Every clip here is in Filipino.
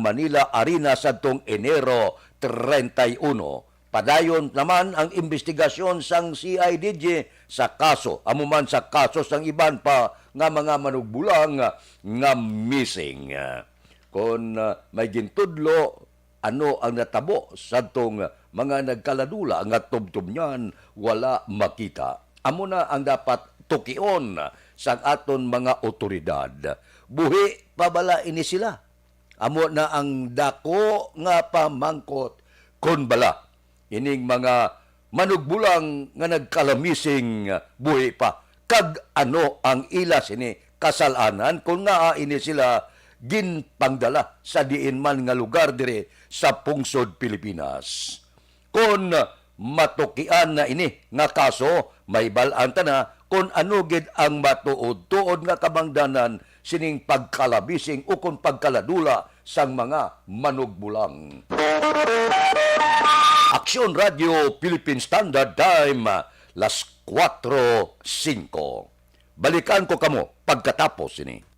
Manila Arena sadtong Enero 31. Padayon naman ang investigasyon sang CIDG sa kaso, amuman sa kaso sang iban pa nga mga manugbulang nga missing. Kung may gintudlo, ano ang natabo sadtong mga nagkaladula nga tubtub niyan, wala makita. Amo na ang dapat tukion sa aton mga otoridad. Buhi pabala ini sila. Amo na ang dako nga pamangkot kon bala ining mga manugbulang nga nagkalamising buhi pa. Kag ano ang ila sini kasalanan kung nga ini sila ginpangdala sa diin man nga lugar dire sa pungsod Pilipinas. Kung matukian na ini nga kaso, may balanta na kung ano gid ang matuod-tuod nga kabangdanan sining pagkalabising o kung pagkaladula sang mga manugbulang. Aksyon Radio Philippine Standard Time, las 4:05. Balikan ko kamo pagkatapos ini.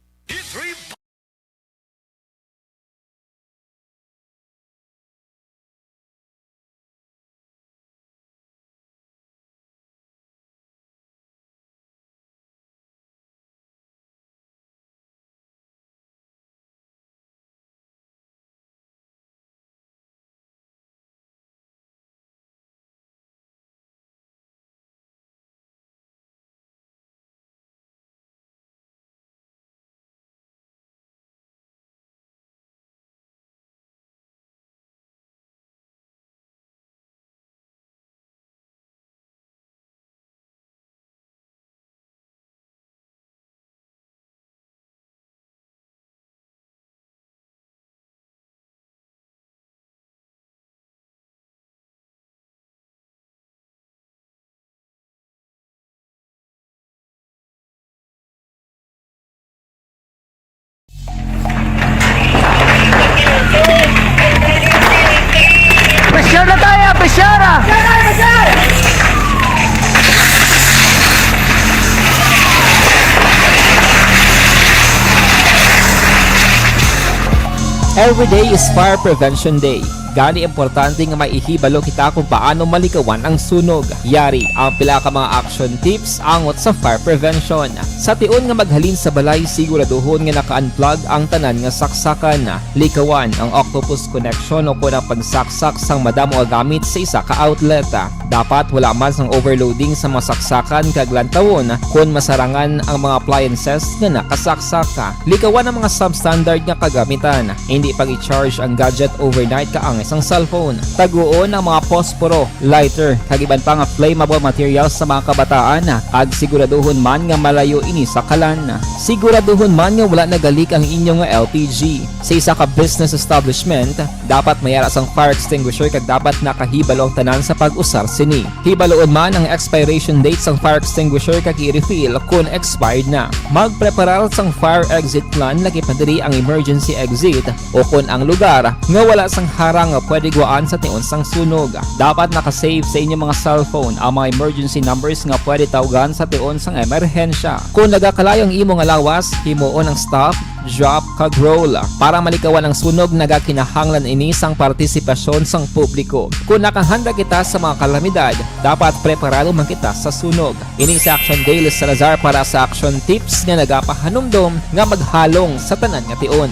Pressure na tayo! Pressure! Every day is Fire Prevention Day. Gani importante nga maihibalo kita kung paano malikawan ang sunog. Yari ang pila ka mga action tips angot sa fire prevention. Sa tion nga maghalin sa balay, siguraduhon nga naka-unplug ang tanan nga saksakan. Likawan ang octopus connection o kung ang pagsaksak sang madamo nga gamit sa isa ka outlet. Dapat wala man sang overloading sa masaksakan kag lantawon kung masarangan ang mga appliances nga nakasaksaka. Likawan ang mga substandard nga kagamitan. Hindi pag i-charge ang gadget overnight kaang isang cellphone. Taguon ang mga posporo, lighter, kag iban pa nga flammable materials sa mga kabataan. Kag siguraduhon man nga malayo ini sa kalan. Siguraduhon man nga wala nagalik ang inyong LPG. Sa isa ka business establishment, dapat mayara sang fire extinguisher kag dapat nakahibalo ang tanan sa pag-usar sini. Hibaloon man ang expiration date sang fire extinguisher kag i-refill kung expired na. Magpreparar sang fire exit plan laki padiri ang emergency exit o kung ang lugar nga wala sang harang nga pwede guwaan sa tion sang sunog. Dapat nakasave sa inyong mga cellphone ang mga emergency numbers nga pwede tawagan sa tion sang emerhensya. Kung nagakalayo ang imong lawas, himuon ang stop, drop, kag roll. Para malikawan ang sunog, nagakinahanglan ini sang partisipasyon sang publiko. Kung nakahanda kita sa mga kalamidad, dapat preparado man kita sa sunog. Ini sa Action Daily Salazar para sa action tips nga nagapahanumdom nga maghalong sa tanan nga tion.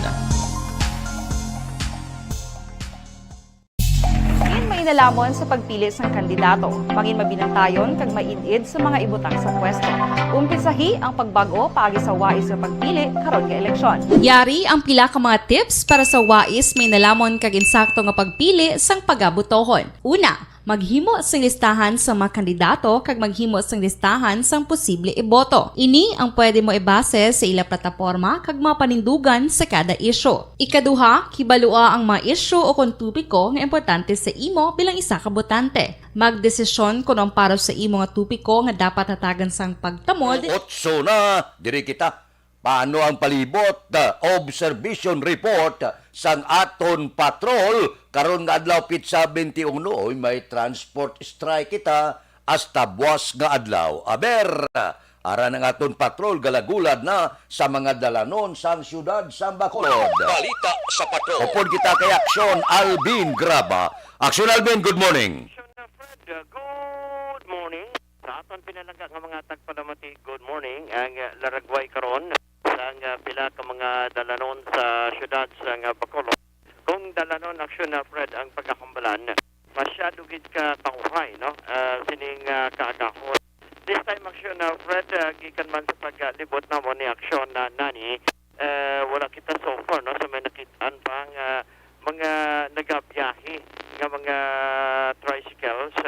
Nalamon sa pagpili sang kandidato, pangin mabinantayon kag mainid sa mga ibutang sa pwesto. Umpisahi ang pagbago paagi sa wais sa pagpili karon nga eleksyon. Yari ang pila ka mga tips para sa wais may nalamon kag insakto nga pagpili sang pagabutohon. Una, maghimo sang listahan sa mga kandidato kag maghimo sang listahan sang posible iboto. Ini ang pwede mo ibase sa ila plataporma kag mga panindugan sa kada isyu. Ikaduha, kibalua ang mga isyu o kung tupiko nga importante sa imo bilang isa ka botante. Magdesisyon kung ang para sa imo nga tupiko nga dapat hatagan sang pagtamod. Otso na, diri kita. Paano ang palibot, observation report sang aton patrol karon nga adlaw pitsa 21 may transport strike kita hasta buwas nga adlaw. Aber, Ara ng aton patrol galagulad na sa mga dalanon sang syudad sa Bacolod. Balita sa patrol. Upod kita kay Aksyon Albin Graba. Aksyon Albin, good morning. Fred, good morning. Sa aton pinalaga nga mga tagpalamati, good morning. Ang laragway karon sa pila ka mga dalanon sa syudad sa Bacolod. Kung dalanon aksyon na Fred ang pagkakambalan, masyado gid ka tauhay, no? Sining kaagahon. This time aksyon na Fred, gikan man sa paglibot na mo ni aksyon na nani, wala kita so far, no? So may nakitaan pang mga nagabiyahe nga mga tricycles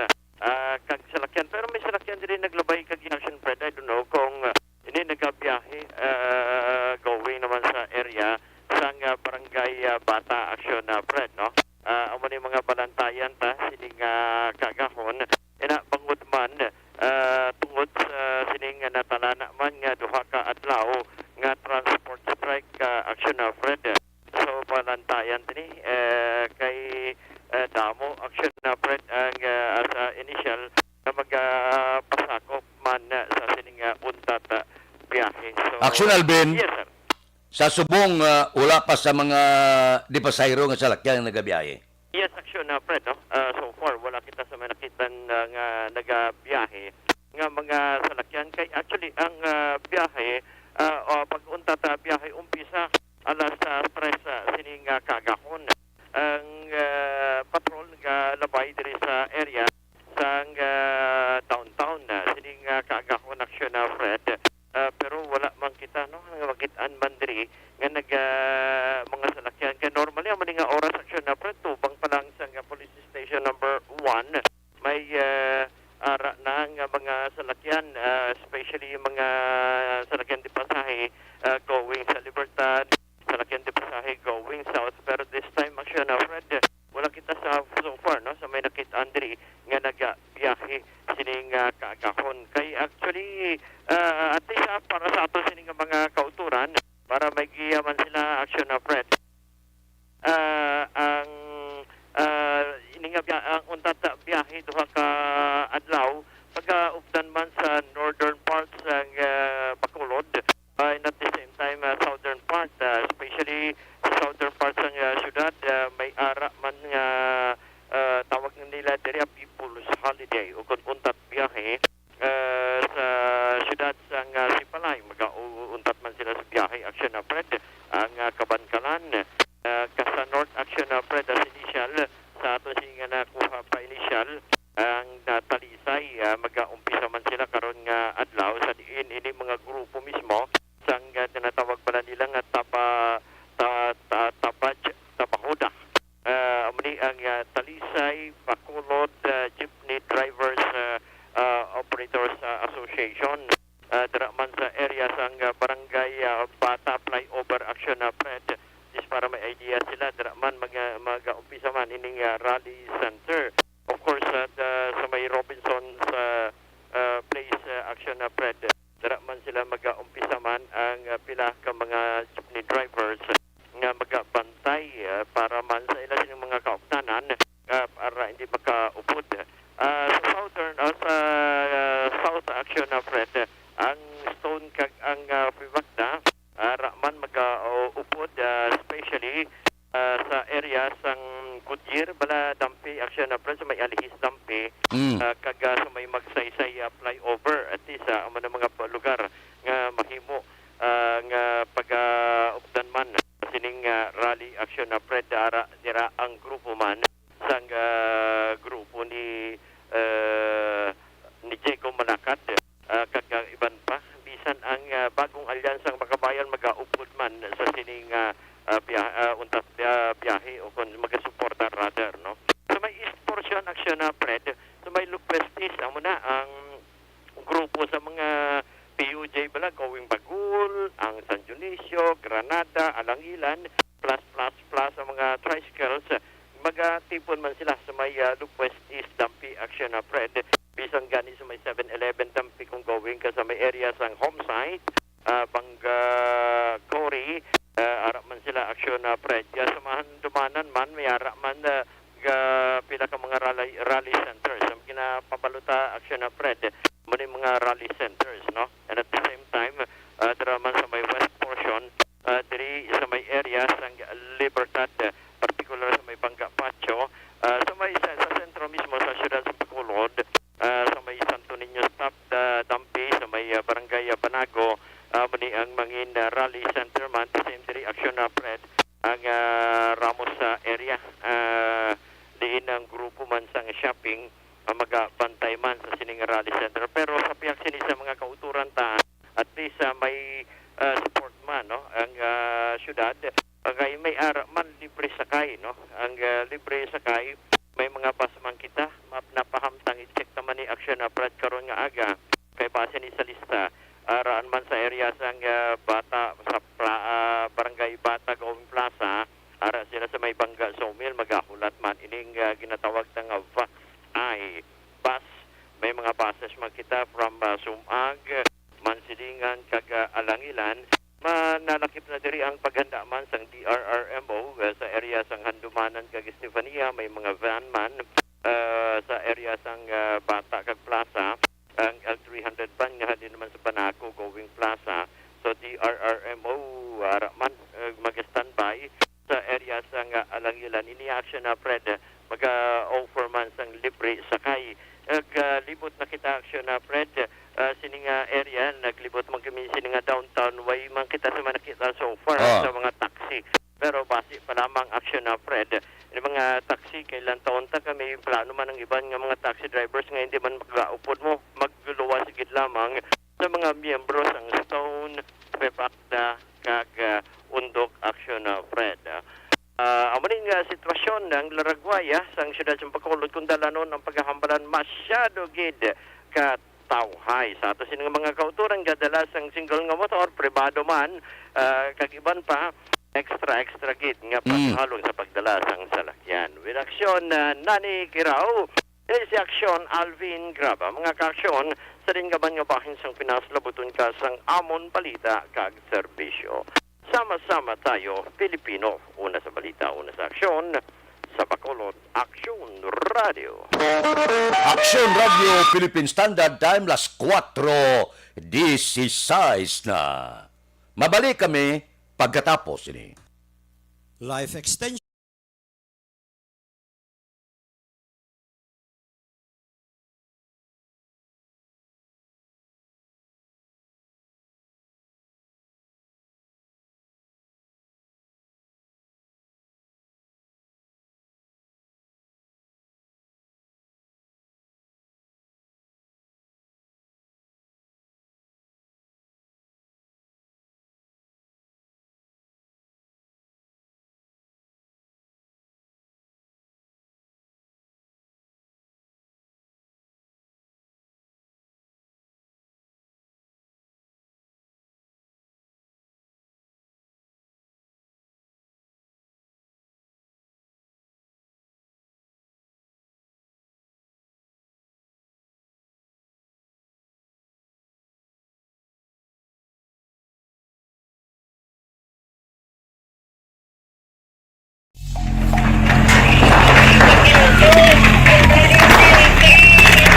kag salakyan. Pero may salakyan din naglabay kag action Fred. I don't know kung ini nagabiyahe going naman sa area sang barangay Bata Aksyon na Fred, no? Amo ni mga balantayan ta sining kagahon ina bangod man tungod sa sining natalana man nga duha ka adlaw nga transport strike action na Fred. So balantayan din kay damo action na Fred ang as initial na magpasakop man sa sining untat biyahe. So Aksyon Albin. Yes, sir. Sa subong, wala pa sa mga di pasayro nga salakyan nga nagabiyahe. Yes, action na Fred, no? So far, wala kita sa may nakitan nga nagabiyahe nga mga salakyan. Kay actually, ang biyahe, pag-unta ta biyahe, umpisa alas 3 sining kagahon. Ang patrol nga labay diri sa area sang downtown sining kagahon action na Fred. Pero wala man kita, no? Makitaan man diri nga mga salakyan. Kaya normally, ang mga oras action na Fred, tubang pa lang sa police station number 1, may ara na nga mga salakyan, especially yung mga salakyan di pasahe going sa Libertad, salakyan di pasahe going south. Pero this time, action na Fred, wala kita sa so far, no? Sa may nakitaan diri nga nagabiyahe sining kaagahon. Kay actually, at least para sa ato sining mga kauturan, para may giyaman sila action na Fred. Ang ang untat biyahe duha ka adlaw pagka-ugdan man sa northern parts ng Bacolod, and at the same time southern part, especially sa southern parts ng syudad, may ara man nga tawag nila diri People's Holiday o kung untat biyahe sa syudad sang Sipalay, mag-untat man sila sa biyahe action na Fred. Ang Kabankalan, kasa North action na Fred as initial, sa ato siya nakuha pa initial, ang Talisay, mag-umpisa man sila karon nga adlaw sa diin ini mga grupo mismo sang tinatawag pala nila nga Tabahoda. Muli ang Talisay Bacolod Jeepney Drivers Operators Association, dira man sa area sang barangay Bata Flyover action na Fred. Is para may idea sila, dira man mag-umpisa man ining rally center. Of course, sa may Robinson's place action na Fred, dira man sila mag-umpisa man ang pila ka mga jeepney drivers nga magabantay para man sa ila sining mga kauptanan para hindi makaupod. Sa southern sa south action na Fred, ang Stone kag ang Pibagda man mag-upod, especially sa area sang Goodyear bala Dampi action na Fred, sa may Alihis Dampi, kag sa may Magsaysay flyover at isa ang mga lugar nga mahimo nga pag-updan man sining rally action na Fred. Dira ang grupo man sang grupo ni Jacob Malacat, kag iban pa bisan ang bagong alyansang Makabayan mag-upod man sa sining untat biyahe o kung mag-suporta rather, no? So may east portion action na Fred, so may Lupes East amo na ang grupo sa mga PUJ bala going Bagul, ang San Dionisio, Granada, Alangilan, plus ang mga tricycles, mag-tipon man sila sa may Lupes East Dampi action na Fred. Bisan gani sa may 7-Eleven Dampi kung going ka sa may area sang Homesite, Bangga Cory, ara man sila action na Fred. Samahan dumanan man, may ara man pila ka mga rally center. Sa ginapabaluta action na Fred, muna mga rally centers, no? And at the same time, dira man sa may west portion, diri sa may area sa Libertad, particular sa may Bangka Pacho, sa may sa sentro mismo sa siyudad sa Bacolod, sa may Santo Niño Stop, Dampi, sa may Barangay Banago, muni ang mangin rally center man, the same diri action na Fred, ang Ramos area, diin ang grupo man sang shopping, magabantay man sa sining rally center. Pero sa piyak sini sa mga kauturan ta, at least may support man, no? Ang syudad, kay may ara man libre sakay, no? Ang libre sakay, may mga bus man kita, napahamtang i-check naman ni action na Brad karon nga aga, kay base ni sa lista, raan man sa area sang Bata, sa Barangay Bata, Gawing Plaza, ara sila sa may Bangga Sawmill, magahulat man, ining ginatawag ng VAX-I bus, may mga buses man kita from Sumag, Mansilingan, kag Alangilan, manalakip na diri ang paghanda man sang DRRMO sa area sang Handumanan kag Estefania, may mga van man sa area sang Bata kag Plaza, ang L300 van nga din naman sa Banaco Going Plaza. So DRRMO ara man mag-standby sa area sang Alangilan. Ini action na Fred, mag-offer man sang libre sakay. Libot na kita action na Fred, sining area, naglibot man kami sining downtown, way man kita sa nakita so far sa mga taxi. Pero base pa lamang action na Fred, yung mga taxi, kailan taon ta kami, plano man ang iban nga mga taxi drivers nga hindi man maglaupod mo, magluluwa sigid lamang sa mga miyembro sang Stone, Pepakda, kag Undok action na Fred. Amaning sitwasyon ng Laragway sang siyudad sa Bacolod kung dalanon ang paghahambalan masyado gid ka tawhay sa ato sining mga kauturan gadala sang single nga motor pribado man, kag iban pa extra gid nga paghalong sa pagdala sang salakyan. With aksyon Nani Kirao, si aksyon Alvin Graba, mga kaaksyon sa rin gaban nga bahin sang Pinas, labuton ka sang amon balita kag serbisyo. Sama-sama tayo, Pilipino. Una sa balita, una sa aksyon. Sa Bacolod, Aksyon Radio. Action Radio Philippine Standard Time, las 4:16 na. Mabalik kami pagkatapos ini. Life extension.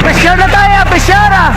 Pasyal na tayo, Pisyara!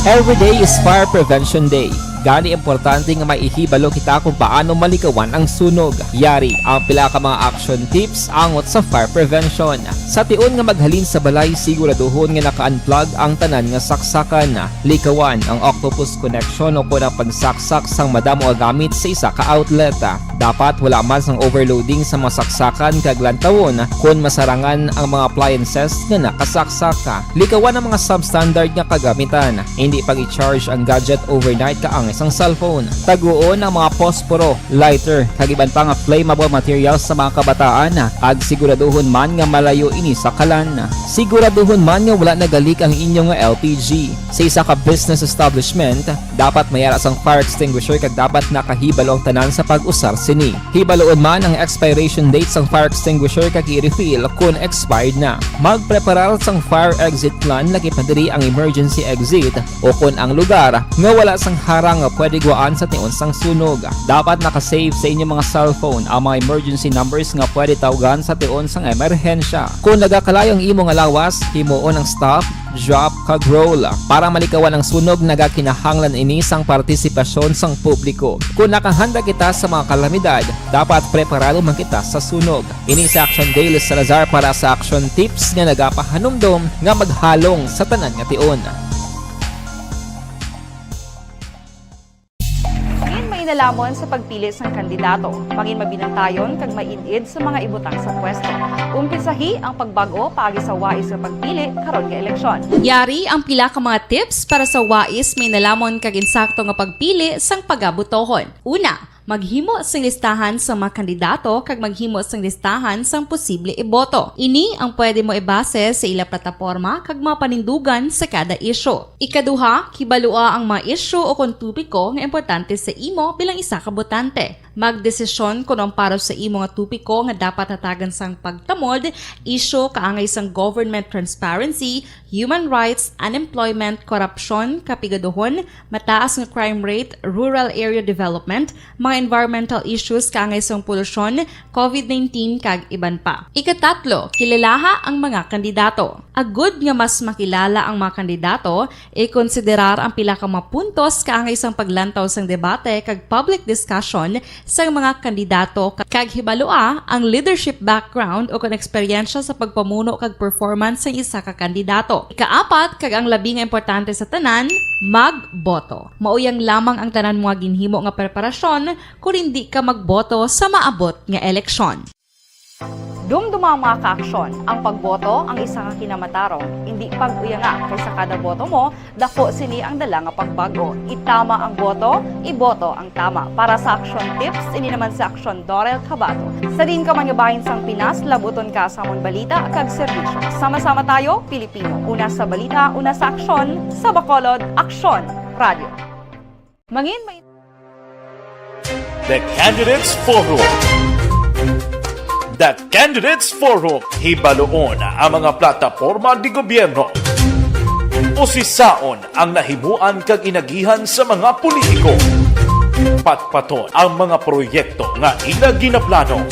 Every day is Fire Prevention Day. Gani importante nga maihibalo kita kung paano malikawan ang sunog. Yari ang pila ka mga action tips angot sa fire prevention. Sa tion nga maghalin sa balay, siguraduhon nga naka-unplug ang tanan nga saksakan. Likawan ang octopus connection o kung ang pagsaksak sang madamo gamit sa isa ka outlet. Dapat wala man sang overloading sa mga saksakan kag lantawon kung masarangan ang mga appliances nga nakasaksaka. Likawan ang mga substandard nga kagamitan. Hindi pag i-charge ang gadget overnight kaang isang cellphone. Taguon ang mga posporo, lighter, kag iban pa nga flammable materials sa mga kabataan. Ag siguraduhon man nga malayo ini sa kalan. Siguraduhon man nga wala nagalik ang inyong LPG. Sa isa ka business establishment, dapat mayara sang fire extinguisher kag dapat nakahibalo ang tanan sa pag-usar sini. Hibaloon man ang expiration date sang fire extinguisher kag i-refill kung expired na. Magpreparar sang fire exit plan lagi pa diri ang emergency exit o kung ang lugar nga wala sang harang nga pwede guwaan sa tiun sang sunog. Dapat nakasave sa inyong mga cellphone ang mga emergency numbers nga pwede tawagan sa tiun sang emerhensya. Kung nagakalayo ang imong alawas, himuon ang stop, drop kag roll para malikawan ang sunog nagakinahanglan ini sang partisipasyon sang publiko. Kung nakahanda kita sa mga kalamidad, dapat preparado man kita sa sunog. Ini sa Action Daily Salazar para sa action tips nga nagapahanumdom nga maghalong sa tanan nga tion. Nalamon sa pagpili sang kandidato, mangin mabinantayon kag mainid sa mga ibutang sa pwesto. Umpisahi ang pagbago paagi sa wais sa pagpili karon nga eleksyon. Yari ang pila ka mga tips para sa wais may nalamon kag insakto nga pagpili sang pagabutohon. Una, maghimo sang listahan sa mga kandidato kag maghimo sang listahan sang posible iboto. Ini ang pwede mo ibase sa ila plataporma kag mga panindugan sa kada isyu. Ikaduha, kibalua ang mga isyu o kung tupiko nga importante sa imo bilang isa ka botante. Magdesisyon kung ang para sa imo nga tupiko nga dapat hatagan sang pagtamod, isyu kaangay sang government transparency, human rights, unemployment, korupsyon, kapigaduhon, mataas nga crime rate, rural area development, mga environmental issues kaangay sang polusyon, COVID-19 kag iban pa. Ikatatlo, kilalaha ang mga kandidato. Agud nga mas makilala ang mga kandidato, i-konsiderar ang pila ka mga puntos kaangay sang paglantaw sang debate kag public discussion sang mga kandidato kag hibalua ang leadership background o kon eksperyensya sa pagpamuno kag performance sa isa ka kandidato. Ikaapat kag ang labi nga importante sa tanan, magboto. Mauyang lamang ang tanan mga ginhimo nga preparasyon kung hindi ka magboto sa maabot nga eleksyon. Dumduma ang mga kaaksyon, ang pagboto ang isa ka kinamatarong, hindi pag-uyanga kay sa kada boto mo, dako sini ang dala nga pagbago. Itama ang boto, iboto ang tama. Para sa action tips, ini naman sa action Dorel Cabato. Sa din ka man nga bahin sang Pinas, labuton ka sa amon balita kag serbisyo. Sama-sama tayo, Pilipino. Una sa balita, una sa aksyon, sa Bacolod, Aksyon Radio. Mangin may The Candidates Forum. The Candidates Forum. Hibaloon ang mga plataporma di gobyerno. Usisaon ang nahimuan kag inagihan sa mga politiko. Patpaton ang mga proyekto nga ila ginaplano.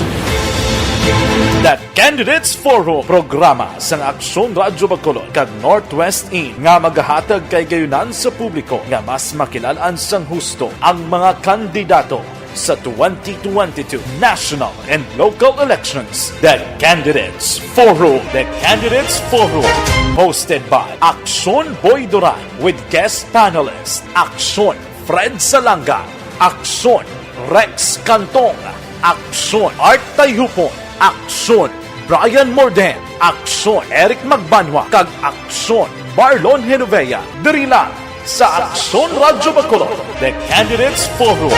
The Candidates Forum, programa sang Aksyon Radyo Bacolod kag Northwest In nga magahatag kay gayunan sa publiko nga mas makilalaan sang husto ang mga kandidato sa 2022 national and local elections. The Candidates Forum. The Candidates Forum. Hosted by Aksyon Boy Duran with guest panelists Aksyon Fred Salanga, Aksyon Rex Cantong, Aksyon Art Tayupon, Aksyon Brian Morden, Aksyon Eric Magbanwa, kag Aksyon Marlon Genovea. Diri lang sa Aksyon Radyo Bacolod. The Candidates Forum.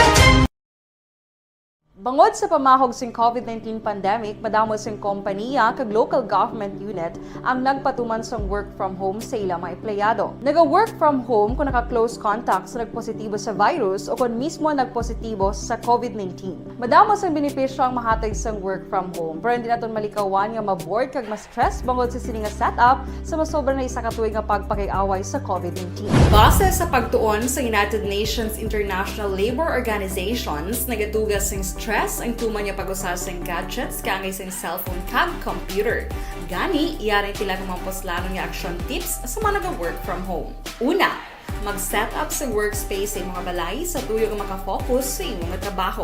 Bangod sa pamahog sing COVID-19 pandemic, madamo sing kompanya kag local government unit ang nagpatuman sang work from home sa ilang mga empleyado. Naga-work from home kung naka-close contact sa nagpositibo sa virus o kung mismo nagpositibo sa COVID-19. Madamo sang benepisyo ang mahatag sang work from home, pero hindi naton malikawan nga ma-bored kag ma-stress bangod sa sini nga setup sa masobra na isa ka tuig nga pagpakiaway sa COVID-19. Base sa pagtuon sa United Nations International Labor Organizations, nagatugas sing stress ang tuman niya pag-usar sa gadgets kaangay sa cellphone kag computer. Gani, iyari tila ng mga poslanong nga action tips sa mga nag-work from home. Una, mag-set up sa workspace sa imong balay sa tuyo nga makafocus sa imong trabaho.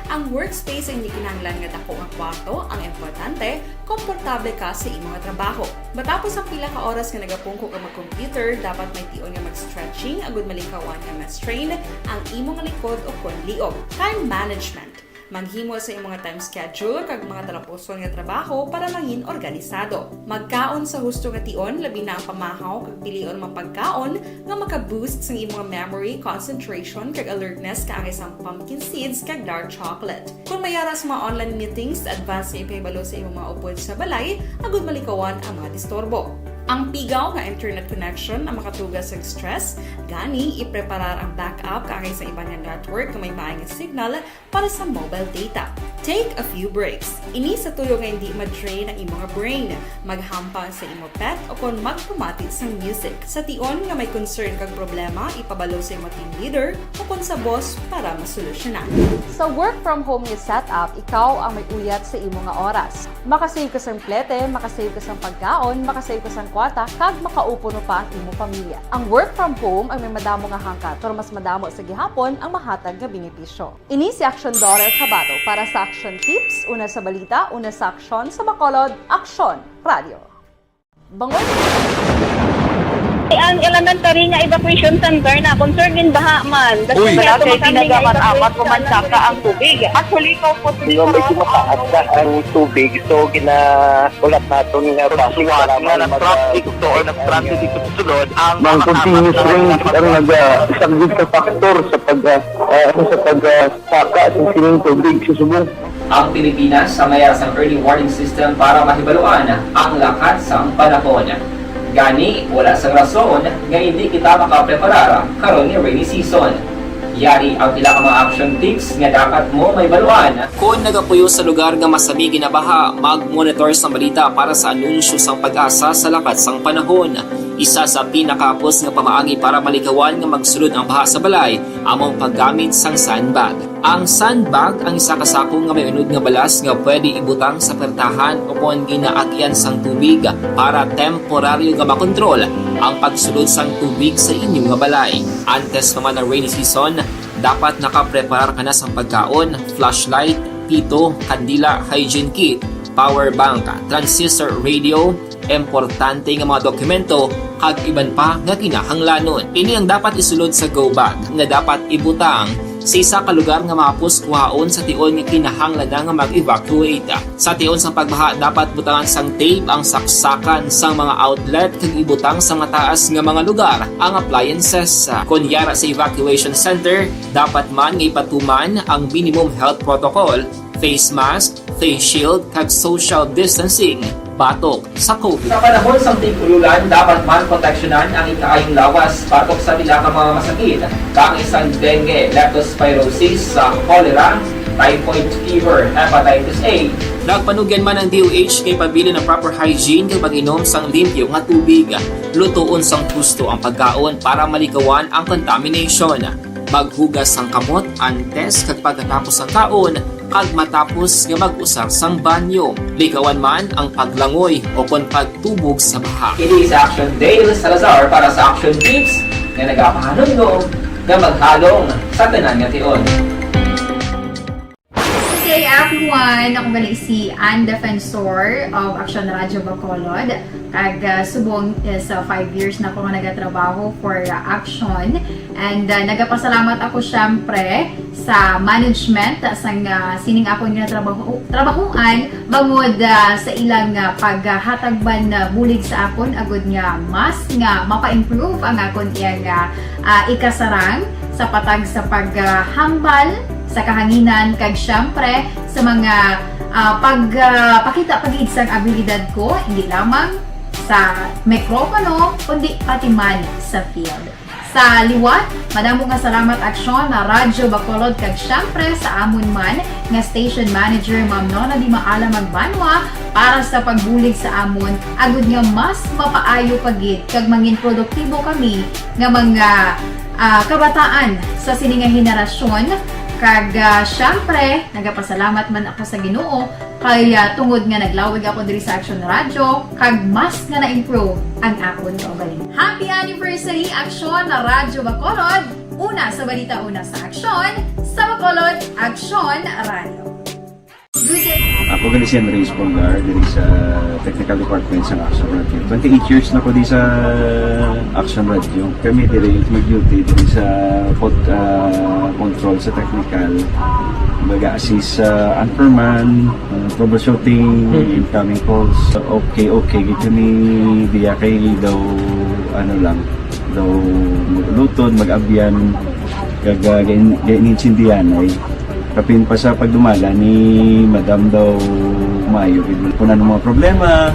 Ang workspace ay hindi kinahanglan nga dako nga kwarto, ang importante, komportable ka sa imong trabaho. Matapos ang pila ka oras nga nagapungko ka mag-computer, dapat may tion nga mag-stretching agud malikawan nga ma-strain ang imong likod o kon liog. Time management. Maghimo sa imong time schedule kag mga talapuson nga trabaho para maging organisado. Magkaon sa husto nga tion, labi na ang pamahaw kag pilion mga pagkaon nga maka-boost sa imong memory, concentration kag alertness kaangay sa pumpkin seeds kag dark chocolate. Kung mayara sa mga online meetings, advance nga ipahibalo sa imong mga upod sa balay, agud malikawan ang mga disturbo. Ang pigaw nga internet connection ang makatugas sa stress, gani ipreparar ang backup kaagay sa ibang nga network na may maayong signal para sa mobile data. Take a few breaks. Ini sa tuyo nga hindi ma-drain ang imong brain, maghampang sa imo pet o kung magpumati sa music. Sa tion nga may concern kag problema, ipabalo sa imo team leader o kung sa boss para masolusyonan. Sa work from home nga setup, ikaw ang may uyat sa imo nga oras. Makasave ka sa plete, makasave ka sa pagkaon, makasave ka sa kwarta, kag makaupo no pa ang imo pamilya. Ang work from home ay may madamo nga hangkat, pero mas madamo sa gihapon ang mahatag nga benepisyo. Ini si Action Daughter Cabato para sa Action Tips, una sa balita, una sa aksyon sa Bacolod, Action Radio. Bangon! Ang elementary nga evacuation center na concern din baha man. Uy! Kasi tinagamat-amat kumansaka ang tubig. Actually, ko po Di ba medyo mataas na ang tubig, so ginaulat natin nga pasiwala nga nag-traffic to or nag-traffic dito sa sulod ang continuous rain ang nag-isagid sa factor sa pagsaka sa sining tubig sa subong. Ang Pilipinas sa mayas ang early warning system para mahibaluan ang lakat sa panahon. Gani, wala sa rason nga hindi kita makapreparar karon ni rainy season. Yari ang pila ka mga action tips nga dapat mo may baluan. Kung nagapuyo sa lugar nga masabi ginabaha, mag-monitor sa balita para sa anunsyo sang pag-asa sa lakat sang panahon. Isa sa pinakapos nga pamaagi para malikawan nga magsulod ang baha sa balay, among paggamit sang sandbag. Ang sandbag ang isa kasakong nga may unod nga balas nga pwede ibutang sa pertahan o kung ginaagyan sang tubig para temporaryo nga makontrol ang pagsulod sang tubig sa inyong nga balay. Antes naman ng rainy season, dapat nakapreparar ka na sa pagkaon, flashlight, pito, kandila, hygiene kit, power bank, transistor radio, importante nga mga dokumento kag iban pa nga kinahanglanon. Ini ang dapat isulod sa go bag nga dapat ibutang sa isa ka lugar nga mapus kuhaon sa tion nga kinahanglan nga mag-evacuate. Sa tion sa pagbaha dapat butangan sang tape ang saksakan sang mga outlet kag ibutang sa mataas nga mga lugar ang appliances. Kunyara sa evacuation center, dapat man nga ipatuman ang minimum health protocol, face mask, face shield kag social distancing. Batok sa COVID. Sa panahon sa tigululan, dapat man proteksyonan ang ikaayong lawas batok sa pila ka mga masakit. Kang isang dengue, leptospirosis, cholera, typhoid fever, hepatitis A. Nagpanugyan man ang DOH kay pabili ng proper hygiene kay pag-inom sang limpyo nga tubig. Lutuon sang husto ang pagkaon para malikawan ang contamination. Maghugas sang kamot antes kag pagkatapos ang kaon kag matapos nga mag-usar sang banyo. Likawan man ang paglangoy o kon pagtubog sa baha. Ini sa Action Dale Salazar para sa Action Tips nga nagapahanong nga maghalong sa tanan nga tion. Hey everyone! Ako gali si Ann Defensor of Action Radio Bacolod. Kag subong sa 5 years na ako nga nagatrabaho for Action. And nagapasalamat ako syempre sa management sang sining ako nga trabahuan bangod sa ilang paghatagban bulig sa akon agud nga mas nga mapa-improve ang akon iyang ikasarang sa patag sa paghambal sa kahanginan kag syempre sa mga pagpakita pagid sang abilidad ko hindi lamang sa mikropono kundi pati man sa field. Sa liwat, madamo nga salamat Aksyon na Radyo Bacolod kag syempre sa amon man nga station manager Ma'am Nona Di Maala Magbanwa para sa pagbulig sa amon agud nga mas mapaayo pagid kag mangin produktibo kami nga mga kabataan sa sininga henerasyon. Kag syempre, nagapasalamat man ako sa Ginoo kay tungod nga naglawig ako diri sa Action Radio kag mas nga na-improve ang akon kaugalingon. Happy anniversary Action na Radyo Bacolod! Una sa balita, una sa Action, sa Bacolod, Action Radio. Good day! Ako gali si Andres Polgar diri sa Technical Department sa Action Radio. 28 years na ko di sa Action Radio. Kami diri mag-duty diri sa control sa technical. Mag-assist sa Anchorman, troubleshooting, incoming calls. Okay. Gito ni diya kay daw daw lutod, mag-abyan, ganinsindihan ay kapin pa sa pagdumala ni Madam daw Mayo. Punan ng mga problema,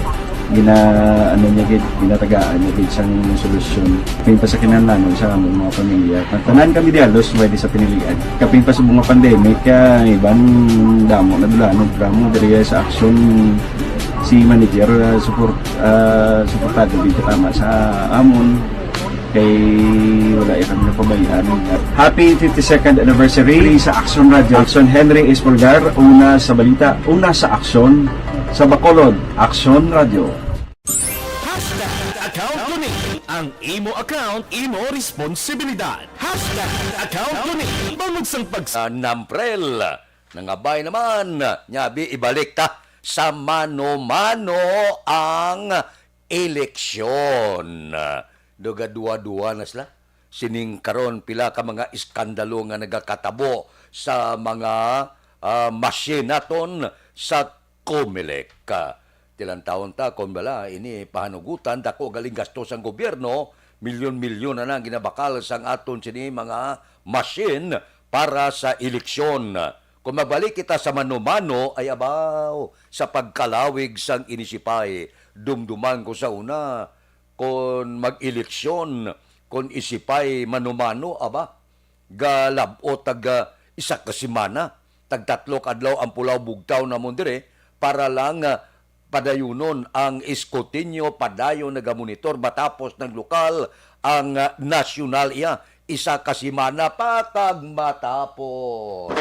ano niya gid, ginatagaan niya gid sang solusyon. Kapin pa sa kinahanglan sa among mga pamilya. Tanan kami di halos pwede sa pinilian. Kapin pa sa mga pandemic kaya ibang damo na dulanon drama diri sa action si manager suportado dito tama sa amon kay wala kami napabayaan. Happy 52nd anniversary sa Action Radio. Action Henry Espolgar, una sa balita, una sa aksyon sa Bacolod. Action Radio. Account ko ni ang imo account, imo responsibilidad. Account ko ni bangod sang Namprel, nangabay naman, nyabi ibalik ta sa mano-mano ang eleksyon. Duga duwa-duwa na sila. Sining karon pila ka mga iskandalo nga nagakatabo sa mga masinaton sa COMELEC. Tilang taon ta kung bala ini pahanugutan dako galing gastos ang gobyerno, milyon-milyon na nang ginabakal sang aton sini mga machine para sa eleksyon. Kung magbalik kita sa mano-mano ay abaw sa pagkalawig sang inisipay. Dumduman ko sa una kung mag-eleksyon, kung isipay mano-mano, aba, galabot tag isa ka semana, tag 3 adlaw ang pulaw bugtaw na mo dire, para lang padayunon ang iskotinyo, padayon nagamonitor, matapos ng lokal, ang nasyonal iya, isa ka semana patag matapos.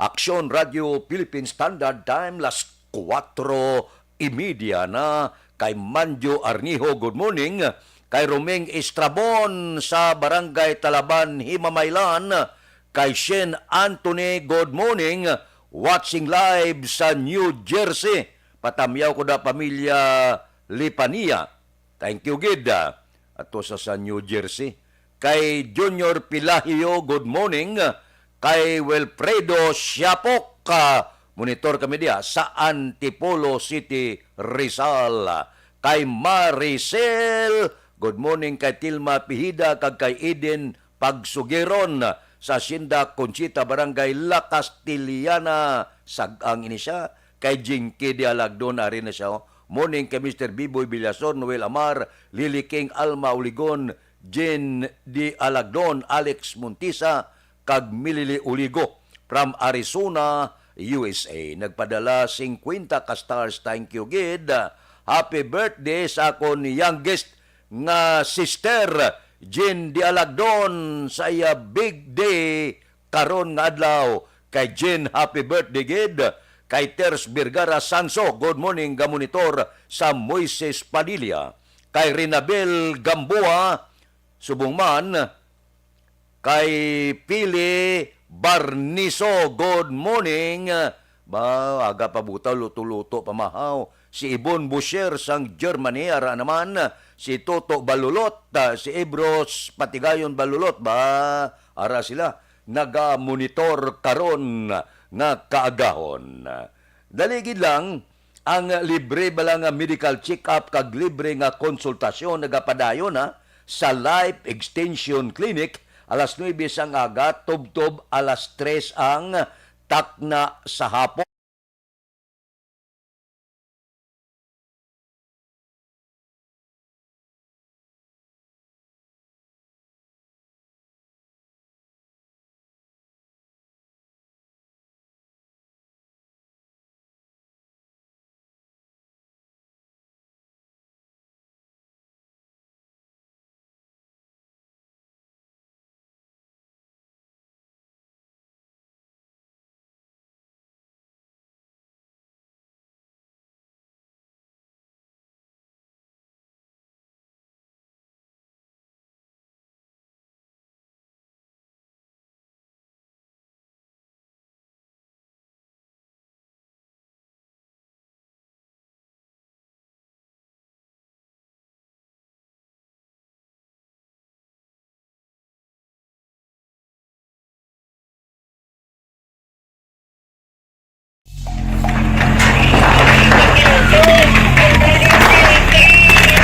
Action Radio Philippine Standard Time, las 4:30 na. Kay Manjo Arniho, good morning. Kay Romeng Estrabon sa Barangay Talaban, Himamaylan. Kay Shen Anthony, good morning. Watching live sa New Jersey. Patamyaw ko da pamilya Lipania. Thank you, Gid. Ato sa New Jersey. Kay Junior Pilahio, good morning. Kay Wilfredo Siapok, monitor kami dia sa Antipolo City, Rizal. Kay Maricel, good morning. Kay Tilma Pihida, kag kay Eden Pagsugiron sa Sinda Conchita, Barangay La Castiliana, Sagang ini siya. Kay Jinky Dialagdon, ari na siya. Morning kay Mr. Biboy Villason, Noel Amar, Lily King, Alma Uligon, Jen Dialagdon, Alex Montisa, kag Milili Uligo from Arizona, USA. Nagpadala 50 ka stars. Thank you, Gid. Happy birthday sa akon youngest nga sister, Jen Dialagdon, sa iya big day karon nga adlaw. Kay Jen, happy birthday, Gid. Kay Ters Birgara Sanso, good morning, gamonitor sa Moises Padilla. Kay Rinabel Gamboa, subungman. Kay Pili Barniso, good morning. Ba, aga pa butaw, luto-luto pamahaw. Si Ibon Busher sang Germany, ara naman. Si Toto Balulot, si Ibros Patigayon Balulot, ba, ara sila. Naga-monitor karon nga kaagahon. Daligid lang, ang libre ba lang medical check-up kag libre nga konsultasyon nagapadayon sa Life Extension Clinic. Alas 9 sang aga, tub-tub alas 3 ang takna sa hapon.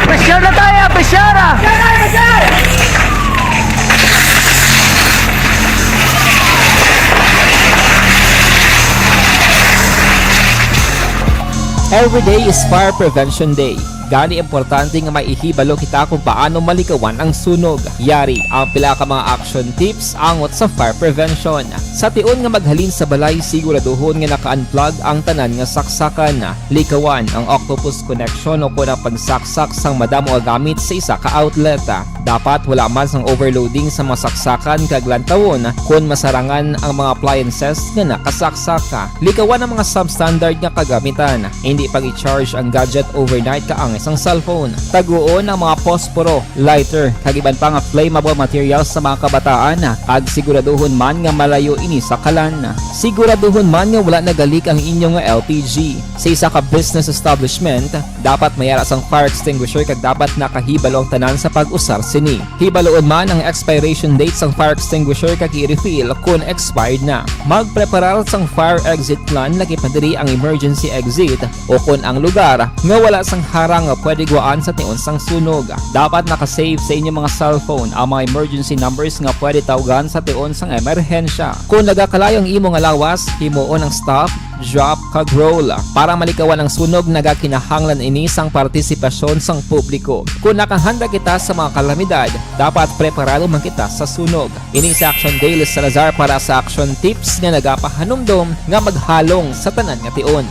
Pressure na tayo, pressure! Every day is Fire Prevention Day. Gani importante nga maihibalo kita kung paano malikawan ang sunog. Yari ang pila ka mga action tips angot sa fire prevention. Sa tion nga maghalin sa balay, siguraduhon nga naka-unplug ang tanan nga saksakan. Likawan ang octopus connection o kung ang pagsaksak sang madamo nga gamit sa isa ka outlet. Dapat wala man sang overloading sa mga saksakan kag lantawon kung masarangan ang mga appliances nga nakasaksaka. Likawan ang mga substandard nga kagamitan. Hindi pag i-charge ang gadget overnight kaang isang cellphone. Taguon ang mga posporo, lighter, kag iban pa nga flammable materials sa mga kabataan. Ag siguraduhon man nga malayo ini sa kalan. Siguraduhon man nga wala nagalik ang inyong LPG. Sa isa ka business establishment, dapat mayara sang fire extinguisher kag dapat nakahibalo ang tanan sa pag-usar sini. Hibaloon man ang expiration date sang fire extinguisher kag i-refill kung expired na. Magpreparar sang fire exit plan lagi pa diri ang emergency exit o kung ang lugar nga wala sang harang nga pwede guaan sa tion sang sunog. Dapat nakasave sa inyong mga cellphone ang mga emergency numbers nga pwede tawagan sa tion sang emerhensya. Kung nagakalayo ang imong alawas, himuon ang stop, drop, kag roll. Para malikawan ang sunog, nagakinahanglan ini sang partisipasyon sang publiko. Kung nakahanda kita sa mga kalamidad, dapat preparado man kita sa sunog. Ini sa Action Day Salazar para sa action tips nga nagapahanumdom nga maghalong sa tanan nga tion.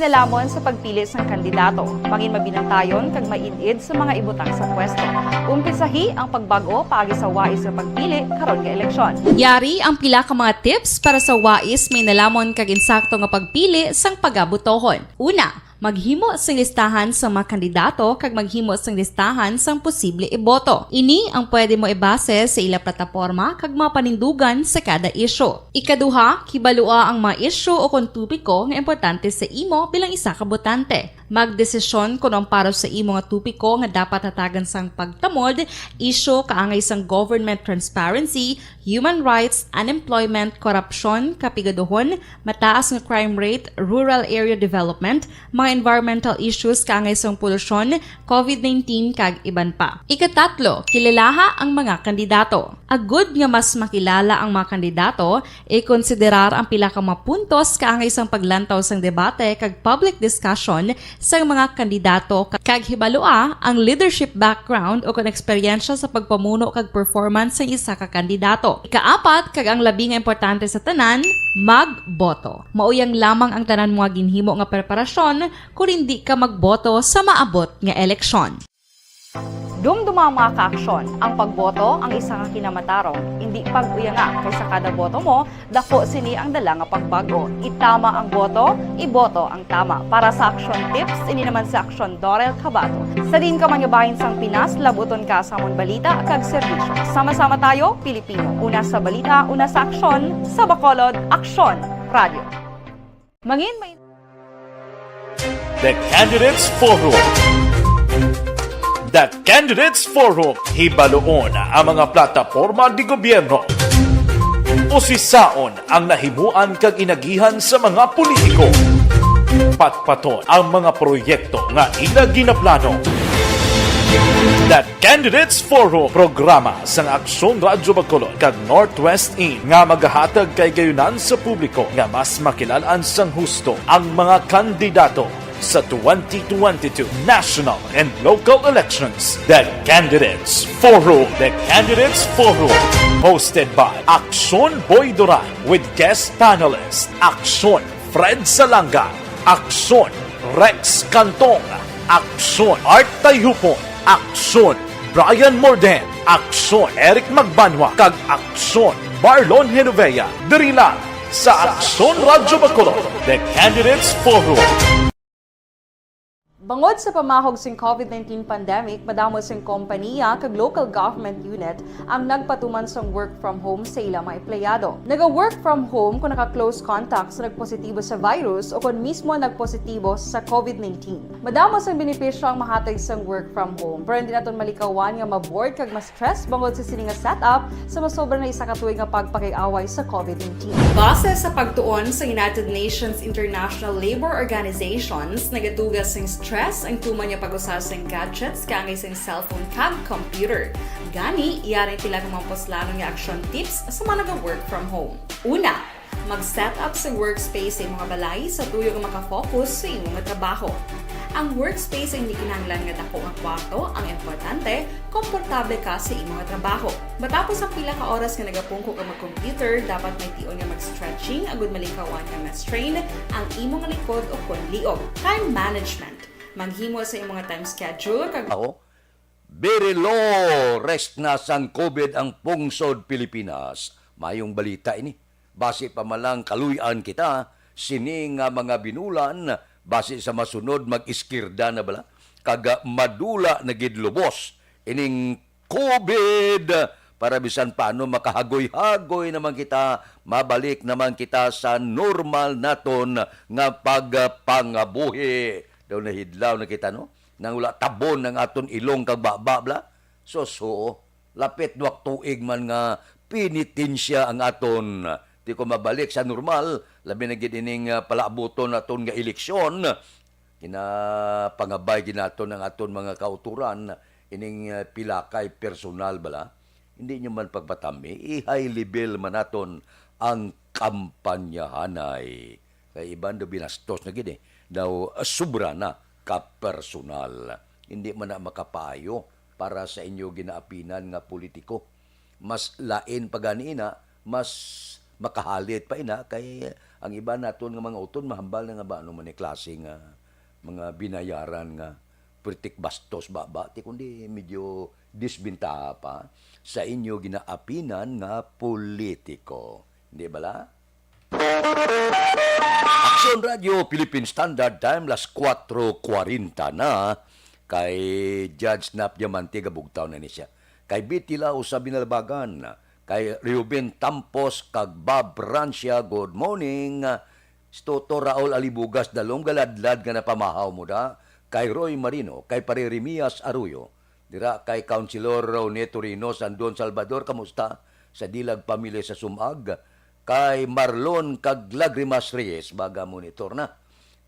Nalamon sa pagpili ng kandidato, pangin mabinantayon kag mainid sa mga ibutang sa pwesto. Umpisahi ang pagbago paagi sa wais sa pagpili karon nga eleksyon. Yari ang pila ka mga tips para sa wais may nalamon kag insakto nga pagpili sang pagabutohon. Una, maghimo sang listahan sa mga kandidato kag maghimo sang listahan sang posible iboto. Ini ang pwede mo ibase sa ila plataporma kag mga panindugan sa kada isyu. Ikaduha, kibalua ang mga isyu o kung tupiko nga importante sa imo bilang isa ka botante. Magdesisyon kung ang para sa imo nga tupiko nga dapat hatagan sang pagtamod, isyu kaangay sang government transparency, human rights, unemployment, korupsyon, kapigaduhon, mataas nga crime rate, rural area development, mga environmental issues kaangay sang polusyon, COVID-19 kag iban pa. Ikatatlo, kilalaha ang mga kandidato. Agud nga mas makilala ang mga kandidato, i-konsiderar ang pila ka mga puntos kaangay sang paglantaw sang debate kag public discussion sa mga kandidato kag hibalua ang leadership background o kung eksperyensya sa pagpamuno kag performance sa isa ka kandidato. Ikaapat kag ang labi nga importante sa tanan, magboto. Mauyang lamang ang tanan mga ginhimo nga preparasyon kung hindi ka magboto sa maabot nga eleksyon. Dumduma ang mga kaaksyon, ang pagboto ang isa ka kinamatarong. Hindi pag-uyanga kaysa kada boto mo, dako sini ang dala nga pagbago. Itama ang boto, iboto ang tama. Para sa action tips, ini naman sa action Dorel Cabato. Sa din ka manyabahin sang Pinas, labuton ka sa amon balita kag serbisyo. Sama-sama tayo, Pilipino. Una sa balita, una sa aksyon, sa Bacolod, Aksyon Radio. Mangin may The Candidates Forum. The Candidates Forum, hibaloon ang mga plataporma di gobyerno. Usisaon ang nahimuan kag inagihan sa mga politiko. Patpaton ang mga proyekto nga ila ginaplano. The Candidates Forum, programa sang Aksyon Radyo Bacolod kag Northwest In nga magahatag kay gayunan sa publiko nga mas makilalaan sang husto ang mga kandidato sa 2022 national and local elections. The Candidates Forum. The Candidates Forum. Hosted by Aksyon Boy Duran with guest panelist Aksyon Fred Salanga, Aksyon Rex Cantong, Aksyon Art Tayhupon, Aksyon Brian Morden, Aksyon Eric Magbanwa, kag Aksyon Marlon Genovea. Diri lang sa Aksyon Radyo Bacolod. The Candidates Forum. Bangod sa pamahog sing COVID-19 pandemic, madamo sing kompanya kag local government unit ang nagpatuman sang work from home sa ilang mga empleyado. Naga-work from home kung naka-close contact sa nagpositibo sa virus o kung mismo nagpositibo sa COVID-19. Madamo sang benepisyo ang mahatag sang work from home, pero hindi naton malikawan nga ma-bored kag ma-stress bangod sa sini nga setup sa masobra na isa ka tuig nga pagpakiaway sa COVID-19. Base sa pagtuon sa United Nations International Labour Organizations, nagatugas sing stress ang tuman niya pag-usar sa gadgets kaangay sa cellphone kag computer. Gani, iyaring pila ng mga poslanong nga action tips sa mga nag-work from home. Una, Mag-set up sa workspace sa imong mga balay sa tuyo nga makafocus sa imong nga trabaho. Ang workspace ay hindi kinahanglan nga dako nga kwarto, ang importante, komportable ka sa imong nga trabaho. Matapos ang pila ka oras nga nagapungko ka mag-computer, dapat may tion nga mag-stretching agud malikawan nga ma-strain ang imong likod o kon liog. Time management. Maghimo sa imong nga time schedule kag Ako, very low rest na sang COVID ang pungsod Pilipinas. Mayong balita ini. Base pa malang kaluyan kita, sini nga mga binulan, base sa masunod mag-iskirda na bala, kaga madula na gidlubos ining COVID para bisan paano makahagoy-hagoy naman kita, mabalik naman kita sa normal naton nga pagpangabuhi. Daw nahidlaw na kita, no? Nang wala tabon ng aton ilong kag baba. So, lapit duwak tuig man nga pinitensya ang aton. Di ko mabalik sa normal, labi na gid ining palabuton naton nga eleksyon. Pangabay ginaton ang aton mga kauturan, ining pilakay personal bala. Hindi nyo man pagpatami, i-high level man naton ang kampanyahanay. Kaya iban do binastos na gid daw sobra na ka-personal. Hindi man na makapayo para sa inyo ginaapinan nga politiko. Mas lain pa ganiina, mas makahalit pa ina kay ang iba naton nga mga uton mahambal na nga ba ano man ni klase nga mga binayaran nga pritik bastos baba ti kundi medyo disbintaha pa sa inyo ginaapinan nga politiko. Hindi bala? Action Radio Philippine Standard Time las 4:40 na kay Judge Nap Diamante gabugtaw na ni siya. Kay Bitila sa Binalbagan, kay Reuben Tampos kag Bob Francia, good morning. Toto Raul Alibugas dalong galadlad nga napamahaw mo da. Kay Roy Marino, kay Pare Remias Arroyo, dira kay Councilor Rone Torino Sandon Salvador, kamusta? Sa Dilag Pamilya sa Sumag, kay Marlon kag Lagrimas Reyes, baga monitor na.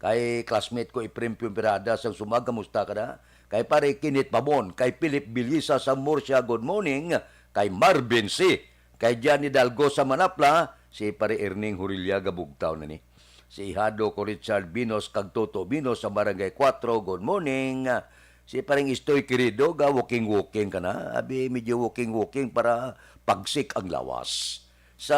Kay classmate ko Iprim Pirada sa Sumag, kamusta ka na? Kay Pare Kinit Pabon, kay Philip Bilisa sa Murcia, good morning. Kay Marvin C. Kay Johnny Dalgo sa Manapla, si Pare Erning Hurilya gabugtaw na ni. Si Ihado ko Richard Binos kag Toto Binos sa Barangay 4, good morning. Si Paring Istoy Querido, walking-walking ka na. Abi, medyo walking-walking para pagsik ang lawas. Sa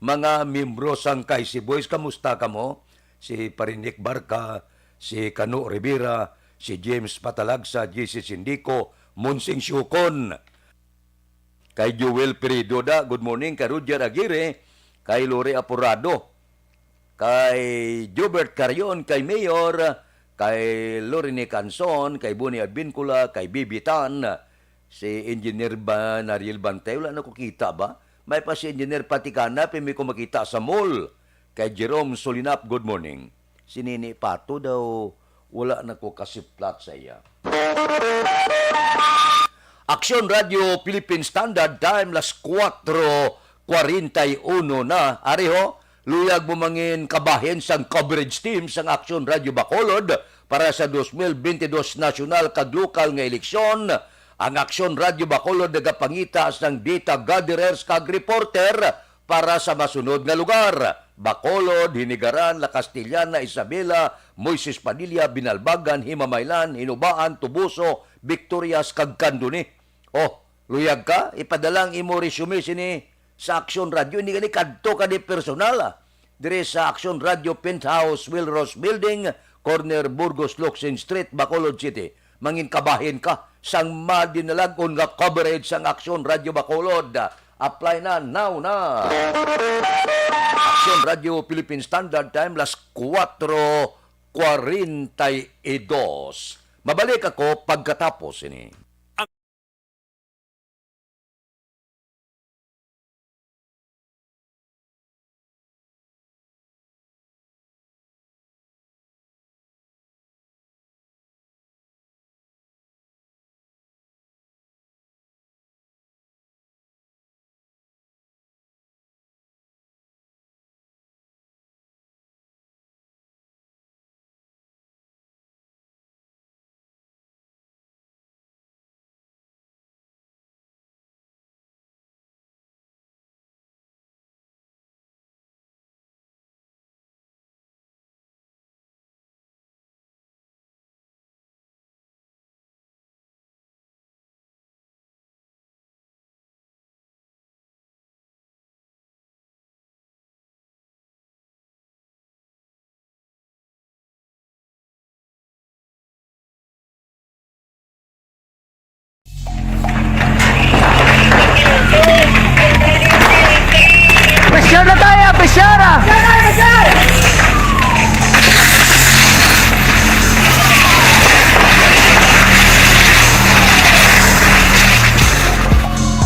mga membro sang Kaisi Boys, kamusta ka mo? Si Parinik Barca, si Cano Rivera, si James Patalagsa, JC Sindico, Monsing Syukon, kay Joel Peridoda, good morning. Kay Roger Aguirre, kay Lore Apurado, kay Jobert Carion, kay Mayor, kay Lorene Canson, kay Bonnie Advincula, kay Bibi Tan, si Engineer Nariel Bantay, wala na ko kita ba? May pa si Engineer Patikana, pimi ko makita sa mall. Kay Jerome Solinap, good morning. Si Nini Pato daw, wala na ko kasiplat sa iya. Action Radio Philippine Standard Time, las 4:41 na. Ariho, luyag bumangin kabahin sang coverage team sang Action Radio Bacolod para sa 2022 national kag lokal nga eleksyon. Ang Action Radio Bacolod nagapangita sang data gatherers kag reporter para sa masunod nga lugar. Bacolod, Hinigaran, La Castellana, Isabela, Moises Padilla, Binalbagan, Himamaylan, Hinubaan, Tubuso, Victorias, kag Candoni. Oh, luyag ka? Ipadalang imo resume sini sa Action Radio. Hindi ka ni kadto ka di personal. Dire sa Action Radio Penthouse, Wilros Building, corner Burgos, Locsin Street, Bacolod City. Mangin kabahin ka sang madinalagon nga coverage sang Action Radio Bacolod. Apply na, now na. Action Radio Philippine Standard Time, las 4:42. Mabalik ako pagkatapos ini.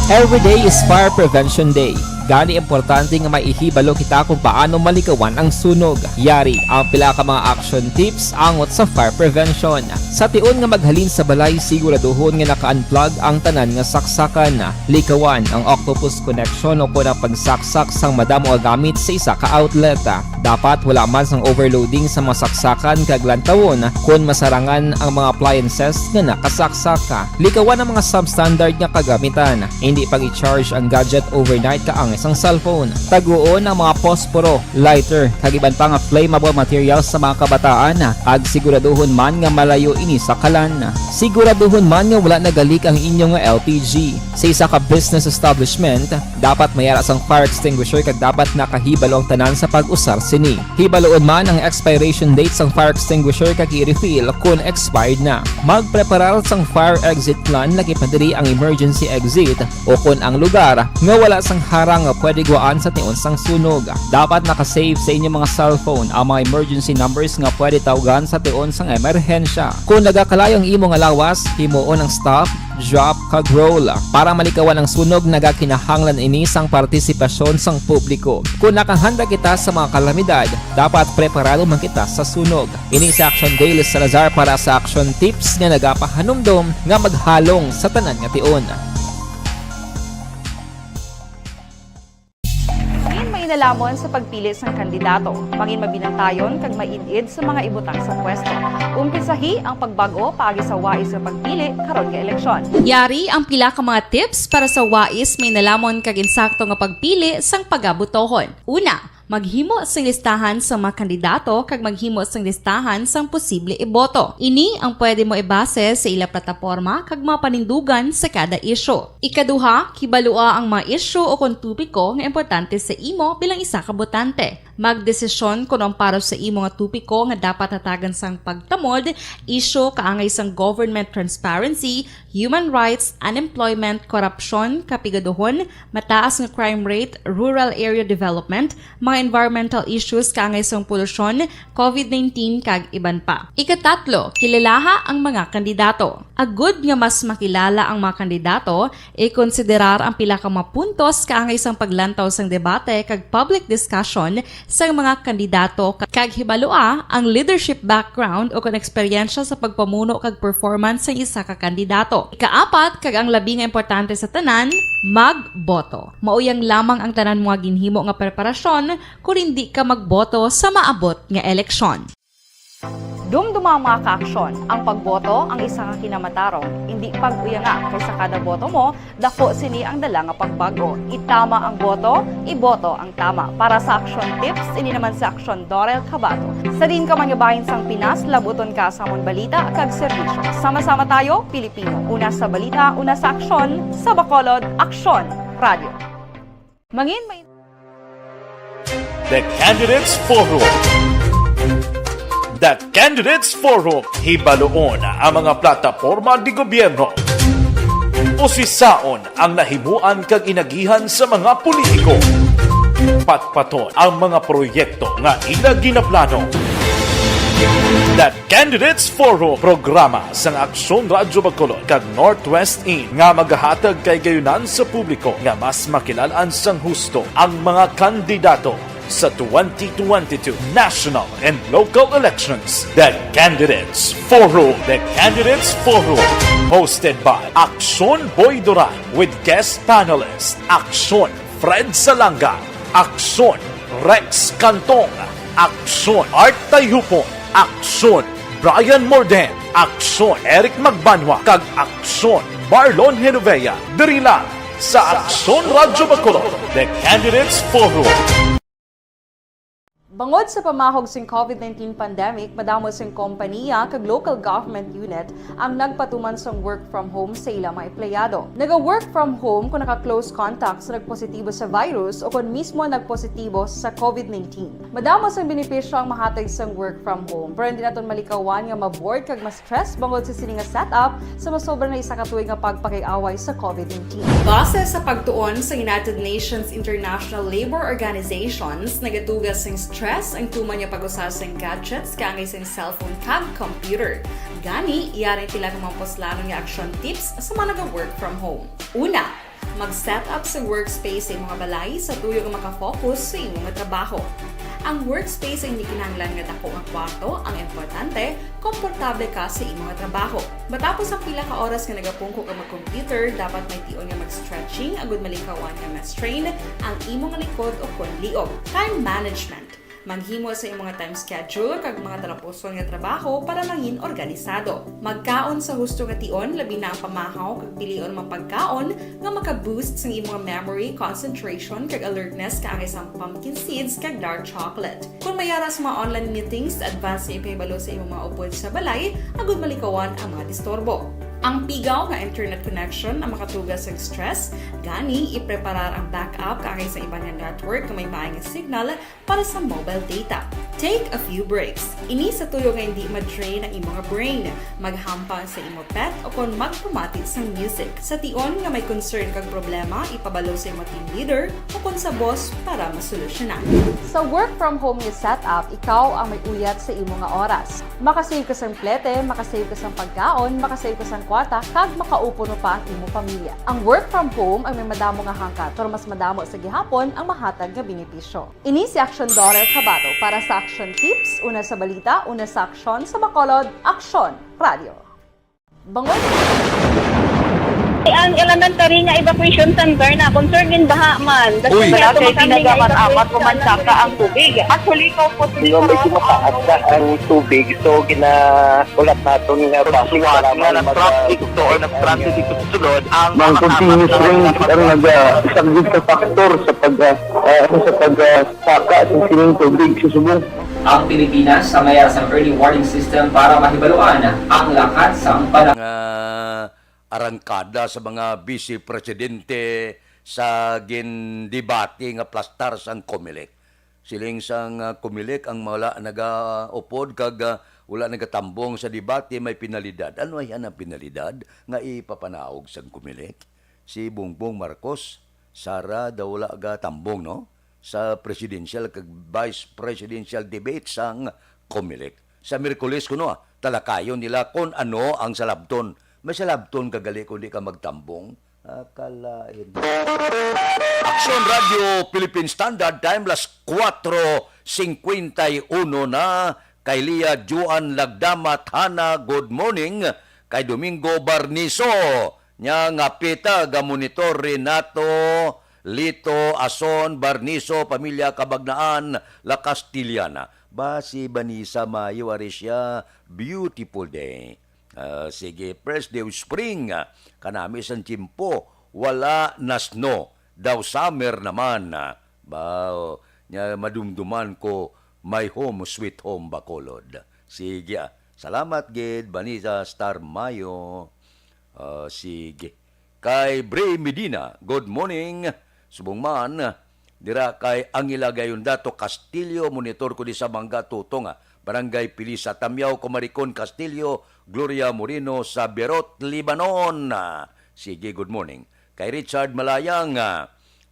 Every day is Fire Prevention Day. Gani importante nga maihibalo kita kung paano malikawan ang sunog. Yari ang pila ka mga action tips angot sa fire prevention. Sa tion nga maghalin sa balay, siguraduhon nga naka-unplug ang tanan nga saksakan. Likawan ang octopus connection o kung ang pagsaksak sang madamo nga gamit sa isa ka outlet. Dapat wala man sang overloading sa mga saksakan kag lantawon kung masarangan ang mga appliances nga nakasaksaka. Likawan ang mga substandard nga kagamitan. Hindi pag i-charge ang gadget overnight kaang isang cellphone. Taguon ang mga posporo, lighter, kag iban pa nga flammable materials sa mga kabataan. Ag siguraduhon man nga malayo ini sa kalan. Siguraduhon man nga wala nagalik ang inyong LPG. Sa isa ka business establishment, dapat mayara sang fire extinguisher kag dapat nakahibalo ang tanan sa pag-usar sini. Hibaloon man ang expiration date sang fire extinguisher kag i-refill kung expired na. Magpreparar sang fire exit plan lagi padiri ang emergency exit o kung ang lugar nga wala sang harang nga pwede guwaan sa tion sang sunog. Dapat nakasave sa inyong mga cellphone ang mga emergency numbers nga pwede tawagan sa tion sang emerhensya. Kung nagakalayo ang imo nga lawas, himuon ang stop, drop, kag roll. Para malikawan ang sunog, nagakinahanglan ini sang partisipasyon sang publiko. Kung nakahanda kita sa mga kalamidad, dapat preparado man kita sa sunog. Ini sa Action Daily Salazar para sa action tips nga nagapahanumdom nga maghalong sa tanan nga tion. Nalamon sa pagpili sang kandidato, mangin mabinantayon kag mainid sa mga ibutang sa pwesto. Umpisahi ang pagbago paagi sa wais sa pagpili karon nga eleksyon. Yari ang pila ka mga tips para sa wais may nalamon kag insakto nga pagpili sang pagabutohon. Una, maghimo sang listahan sa mga kandidato kag maghimo sang listahan sang posible iboto. Ini ang pwede mo ibase sa ila plataporma kag mga panindugan sa kada isyu. Ikaduha, kibalua ang mga isyu o kung tupiko nga importante sa imo bilang isa ka botante. Magdesisyon kung ang para sa imo nga tupiko nga dapat hatagan sang pagtamod, isyu kaangay sang government transparency, human rights, unemployment, korupsyon, kapigaduhon, mataas nga crime rate, rural area development, mga environmental issues kaangay sang polusyon, COVID-19 kag iban pa. Ikatatlo, kilalaha ang mga kandidato. Agud nga mas makilala ang mga kandidato, i-konsiderar ang pila ka mga puntos kaangay sang paglantaw sang debate kag public discussion sa mga kandidato kag hibalua ang leadership background o kung eksperyensya sa pagpamuno kag performance sa isa ka kandidato. Ikaapat, kag ang labi nga importante sa tanan, magboto. Mauyang lamang ang tanan mga ginhimo nga preparasyon kung hindi ka magboto sa maabot nga eleksyon. Dumduma ang mga kaaksyon. Ang pagboto ang isa ka kinamatarong. Hindi pag-uya nga kaysa kada boto mo, dako sini ang dala nga pagbago. Itama ang boto, iboto ang tama. Para sa action tips, ini naman sa Action Dorel Cabato. Sa din ka manyabahin sang Pinas, labuton ka sa amon balita kag serbisyo. Sama-sama tayo, Pilipino. Una sa balita, una sa aksyon, sa Bacolod, Aksyon Radio. Mangin may The Candidates Forum. The Candidates Forum, hibaloon ang mga plataporma di gobyerno. Usisaon ang nahimuan kag inagihan sa mga politiko. Patpaton ang mga proyekto nga ila ginaplano. The Candidates Forum, programa sang Aksyon Radyo Bacolod kag Northwest In nga magahatag kay gayunan sa publiko nga mas makilalaan sang husto ang mga kandidato sa 2022 national and local elections. The Candidates Forum. The Candidates Forum. Hosted by Aksyon Boy Duran with guest panelists Aksyon Fred Salanga, Aksyon Rex Cantong, Aksyon Art Tayupon, Aksyon Brian Morden, Aksyon Eric Magbanwa, kag Aksyon Marlon Genovea. Diri lang sa Aksyon Radyo Bacolod. The Candidates Forum. Bangod sa pamahog sing COVID-19 pandemic, madamo sing kompanya kag local government unit ang nagpatuman sang work from home sa ilang mga empleyado. Naga-work from home kung naka-close contacts na nagpositibo sa virus o kung mismo nagpositibo sa COVID-19. Madamo sang benepisyo ang mahatag sang work from home, pero hindi naton malikawan nga ma-bored kag ma-stress bangod sa sini nga setup sa masobra na isa ka tuig nga pagpakiaway sa COVID-19. Base sa pagtuon sa United Nations International Labor Organizations, nagatugas sing stress ang tuman niya pag-usar sa gadgets kaangay sa cellphone kag computer. Gani, iyarin tila ng mga poslano nga action tips sa mga nag-work from home. Una, Mag-set up sa workspace sa imong mga balay sa tuyo nga makafocus sa imong nga trabaho. Ang workspace ay hindi kinahanglan nga dako nga kwarto, ang importante, komportable ka sa imong nga trabaho. Matapos ang pila ka oras nga nagapungko ka mag-computer, dapat may tion nga mag-stretching agud malikawan nga ma-strain ang imong nga likod o kon liog. Time management. Maghimo sa imong mga time schedule kag mga tarapuson nga trabaho para mangin organisado. Magkaon sa husto nga tion, labi na ang pamahaw kag pilion mang pagkaon nga maka-boost sa imong mga memory, concentration kag alertness kaangay sang pumpkin seeds kag dark chocolate. Kung mayara sa mga online meetings, advance na ipahibalo sa imong mga upod sa balay, agud malikawan ang mga disturbo. Ang pigaw nga internet connection ang makatugas sa stress, gani ipreparar ang backup kaangay sa ibang nga network nga may maayong signal para sa mobile data. Take a few breaks. Ini sa tuyo nga hindi ma-drain ang imong brain. Maghampang sa imong pet o kon magpumatit sa music. Sa tion nga may concern kag problema, ipabalo sa imong team leader o kon sa boss para masolusyonan. Sa work from home nga setup, ikaw ang may uyat sa imong nga oras. Makasave ka sa plete, makasave ka sa pagkaon, makasave ka sa kwarta, kag makaupo mo pa ang imong pamilya. Ang work from home ay may madamo nga hangkat, pero mas madamo sa gihapon ang mahatag nga benepisyo. Ini si Action Daughter Kabato para sa Action Tips, una sa balita, una sa aksyon sa Bacolod, Action Radio. Bangon! Ang elementary nga evacuation center na concern din baha man. Uy! Kaya pinagamat-amat kumansaka ang tubig. Actually, ikaw po Yung medyo mataas na ang tubig, so ginaulat natin nga Siwala nga ng traffic to or nag-transit dito sa sulod ang mga continuous rain ang nag-isang sa factor sa pagsaka at sining tubig sa subong. Ang Pilipinas sa mayroon sa early warning system para mahibaluan ang lakas ng panahon. Arangkada sa mga vice presidente sa gindebate nga plastar sang Comelec. Siling sang Comelec ang wala nagaupod kag wala nagatambong sa debate may penalidad. Ano yan ang penalidad nga ipapanaog sang Comelec? Si Bongbong Marcos, Sara daw wala tambong no sa presidential kag vice presidential debate sang Comelec. Sa Miyerkules kuno talakayon nila kung ano ang salabton. May salabton kagali kung di ka magtambong. Akalain. Action Radio Philippine Standard Time las 4:51 na kay Lia Juan Lagdamat Hana good morning kay Domingo Barniso nya nga pita ga monitor Renato Lito Ason Barniso pamilya Kabagnaan La Castiliana. Basi Banisa Mayo Arisya beautiful day. Sige, first day of spring, kanami san timpo, wala nasno, daw summer naman. Bao, nya madumduman ko, my home, sweet home, Bacolod. Sige, salamat, Gid, Banisa Star Mayo. Sige. Kay Bray Medina, good morning. Subong man, dira kay Angela Gayondato Castillo, monitor ko di sa Mangga Tutong, Barangay Pilisa, Tamyaw, Comaricon, Castillo, Gloria Moreno sa Berot, Libanon. Sige, good morning. Kay Richard Malayang,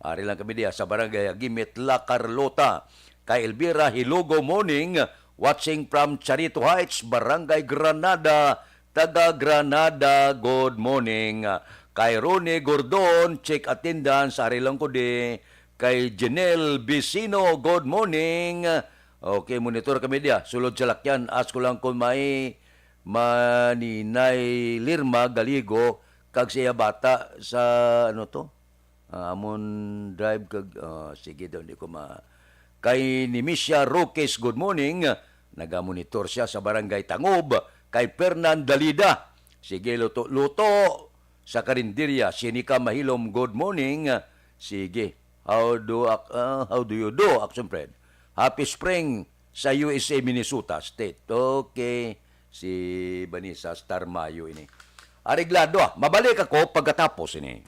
ari lang kami diya sa Barangay Agimit, La Carlota. Kay Elvira Hilugo, morning, watching from Charito Heights, Barangay Granada, taga Granada, good morning. Kay Ronnie Gordon, check attendance, ari lang ko di. Kay Janelle Vicino, good morning. Okay, monitor kami diya. Sulod sa lakyan, ask ko lang kung may Maninay Lirma Galigo kag siya bata sa ano to? Amon drive kag sige daw hindi ko kay Nimisha Roques good morning. Nagamonitor siya sa Barangay Tangob kay Fernan Dalida. Sige luto sa Karinderya Sinika Mahilom good morning. Sige. How do you do Action Fred? Happy spring sa USA Minnesota State. Okay. Si Banisa Star Mayo ini. Areglado mabalik ako pagkatapos ini.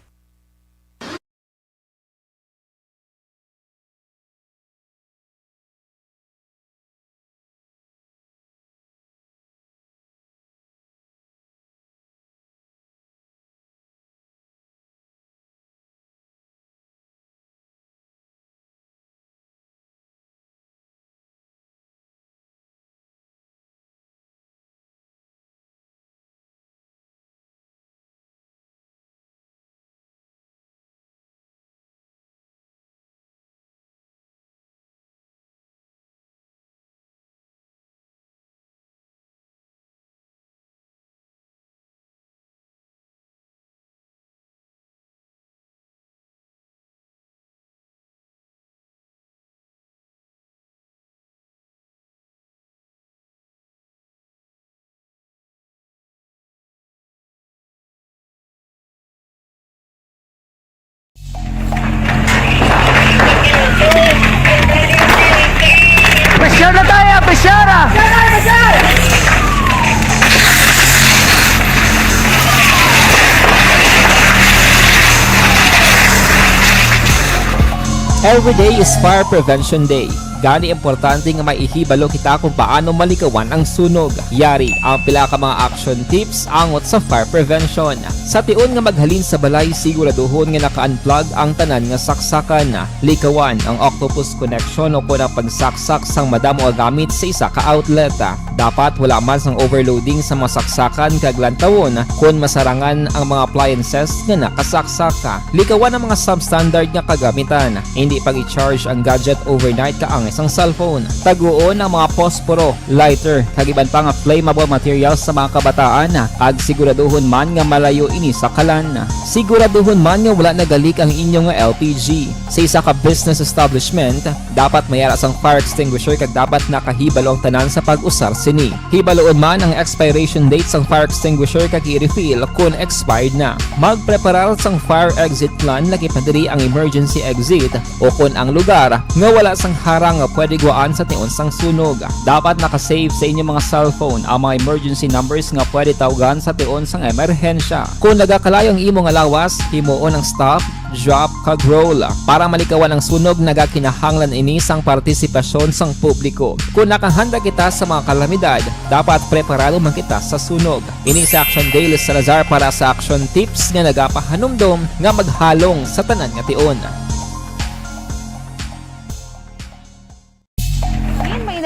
Every day is Fire Prevention Day. Gani importante nga maihibalo kita kung paano malikawan ang sunog. Yari ang pila ka mga action tips angot sa fire prevention. Sa tion nga maghalin sa balay, siguraduhon nga naka-unplug ang tanan nga saksakan. Likawan ang octopus connection o kung ang pagsaksak sang madamo nga gamit sa isa ka outlet. Dapat wala man sang overloading sa mga saksakan kag lantawon kung masarangan ang mga appliances nga nakasaksaka. Likawan ang mga substandard nga kagamitan. Hindi pag i-charge ang gadget overnight kaang isang cellphone. Taguon ang mga posporo, lighter, kag iban pa nga flammable materials sa mga kabataan. Ag siguraduhon man nga malayo ini sa kalan. Siguraduhon man nga wala nagalik ang inyong LPG. Sa isa ka business establishment, dapat mayara sang fire extinguisher kag dapat nakahibalo ang tanan sa pag-usar sini. Hibaloon man ang expiration date sang fire extinguisher kag i-refill kung expired na. Magpreparar sang fire exit plan lagi pa diri ang emergency exit o kung ang lugar nga wala sang harang nga pwede guaan sa tion sang sunog. Dapat nakasave sa inyong mga cellphone ang mga emergency numbers nga pwede tawagan sa tion sang emerhensya. Kung nagakalayo ang imong alawas, himuon ang stop, drop, kag roll. Para malikawan ang sunog, nagakinahanglan ini sang partisipasyon sang publiko. Kung nakahanda kita sa mga kalamidad, dapat preparado man kita sa sunog. Ini sa Action Day Salazar para sa action tips nga nagapahanumdom nga maghalong sa tanan nga tion.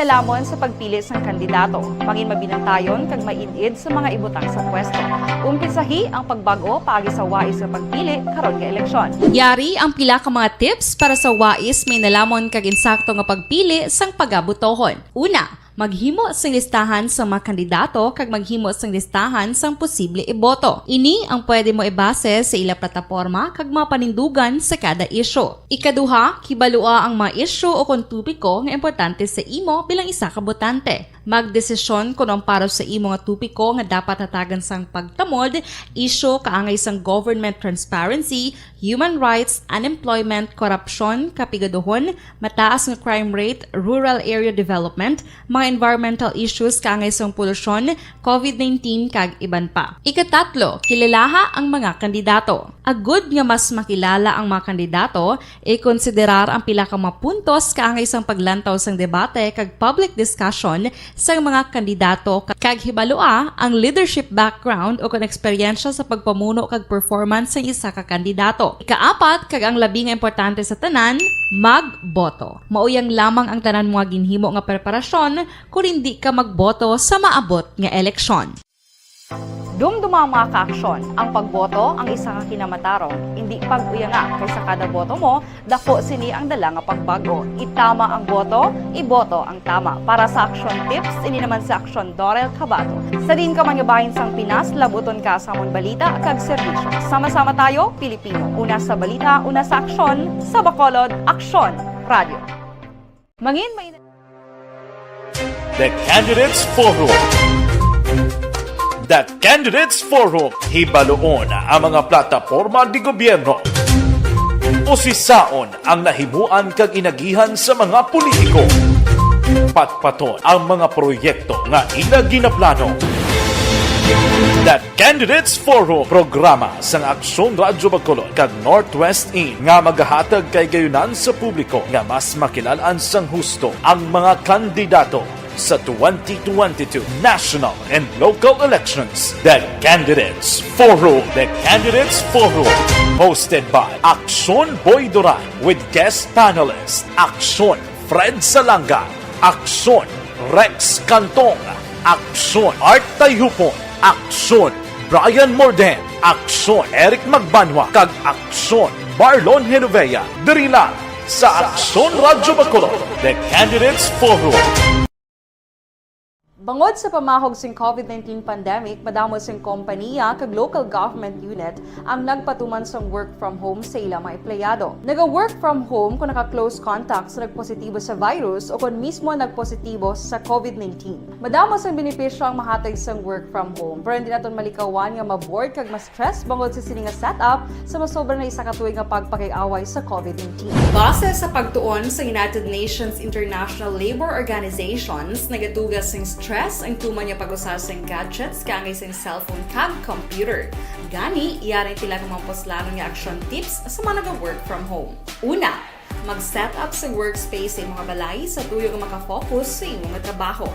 Nalamon sa pagpili ng kandidato, pangin mabinantayon kag mainid sa mga ibutang sa pwesto. Umpisahi ang pagbago paagi sa wais sa pagpili karon nga eleksyon. Yari ang pila ka mga tips para sa wais may nalamon kag insakto nga pagpili sang pagabutohon. Una, maghimo sang listahan sa mga kandidato kag maghimo sang listahan sang posible iboto. Ini ang pwede mo ibase sa ila plataporma kag mga panindugan sa kada isyu. Ikaduha, kibalua ang mga isyu o kung tupiko nga importante sa imo bilang isa ka botante. Magdesisyon kung ang para sa imo nga tupiko nga dapat hatagan sang pagtamod, isyu kaangay sang government transparency, human rights, unemployment, korupsyon, kapigaduhon, mataas nga crime rate, rural area development, mga environmental issues kaangay sang polusyon, COVID-19 kag iban pa. Ikatatlo, kilalaha ang mga kandidato. Agud nga mas makilala ang mga kandidato, i-konsiderar ang pila ka mga puntos kaangay sang paglantaw sang debate kag public discussion sa mga kandidato kag hibalua ang leadership background o kung eksperyensya sa pagpamuno kag performance sa isa ka kandidato. Ikaapat kag ang labi nga importante sa tanan, magboto. Mauyang lamang ang tanan mga ginhimo nga preparasyon kung hindi ka magboto sa maabot nga eleksyon. Dumduma ang mga kaaksyon. Ang pagboto ang isa ka kinamatarong. Hindi pag-uyanga kaysa kada boto mo, dako sini ang dala nga pagbago. Itama ang boto, iboto ang tama. Para sa action tips, ini naman sa Action Dorel Cabato. Sa din ka manyabahin sang Pinas, labuton ka sa amon balita kag serbisyo. Sama-sama tayo, Pilipino. Una sa balita, una sa aksyon, sa Bacolod, Aksyon Radio. Mangin may The Candidates Forum. The Candidates Forum, hibaloon ang mga plataporma di gobyerno. Usisaon ang nahimuan kag inagihan sa mga politiko. Patpaton ang mga proyekto nga ila ginaplano. The Candidates Forum, programa sang Aksyon Radyo Bacolod kag Northwest In nga magahatag kay gayunan sa publiko nga mas makilalaan sang husto ang mga kandidato sa 2022 national and local elections. The Candidates Forum. The Candidates Forum. Hosted by Aksyon Boy Duran with guest panelist Aksyon Fred Salanga, Aksyon Rex Cantong, Aksyon Art Tayhupon, Aksyon Brian Morden, Aksyon Eric Magbanwa, kag Aksyon Marlon Genovea. Diri lang sa Aksyon Radyo Bacolod. The Candidates Forum. Bangod sa pamahog sing COVID-19 pandemic, madamo sing kompanya kag local government unit ang nagpatuman sang work from home sa ilang mga empleyado. Naga-work from home kung naka-close contact sa nagpositibo sa virus o kung mismo nagpositibo sa COVID-19. Madamo sang benepisyo ang mahatag sang work from home, pero hindi naton malikawan nga ma-bored kag ma-stress bangod sa sini nga setup sa masobra na isa ka tuig nga pagpakiaway sa COVID-19. Base sa pagtuon sa United Nations International Labour Organizations, nagatugas sing stress ang tuman niya pag-usar sa gadgets kangay sa cellphone kag computer. Gani, iyaring tila ng mga poslano nga action tips sa mga nag-work from home. Una, Mag-set up sa workspace sa imong mga balay sa tuyo nga makafocus sa imong nga trabaho.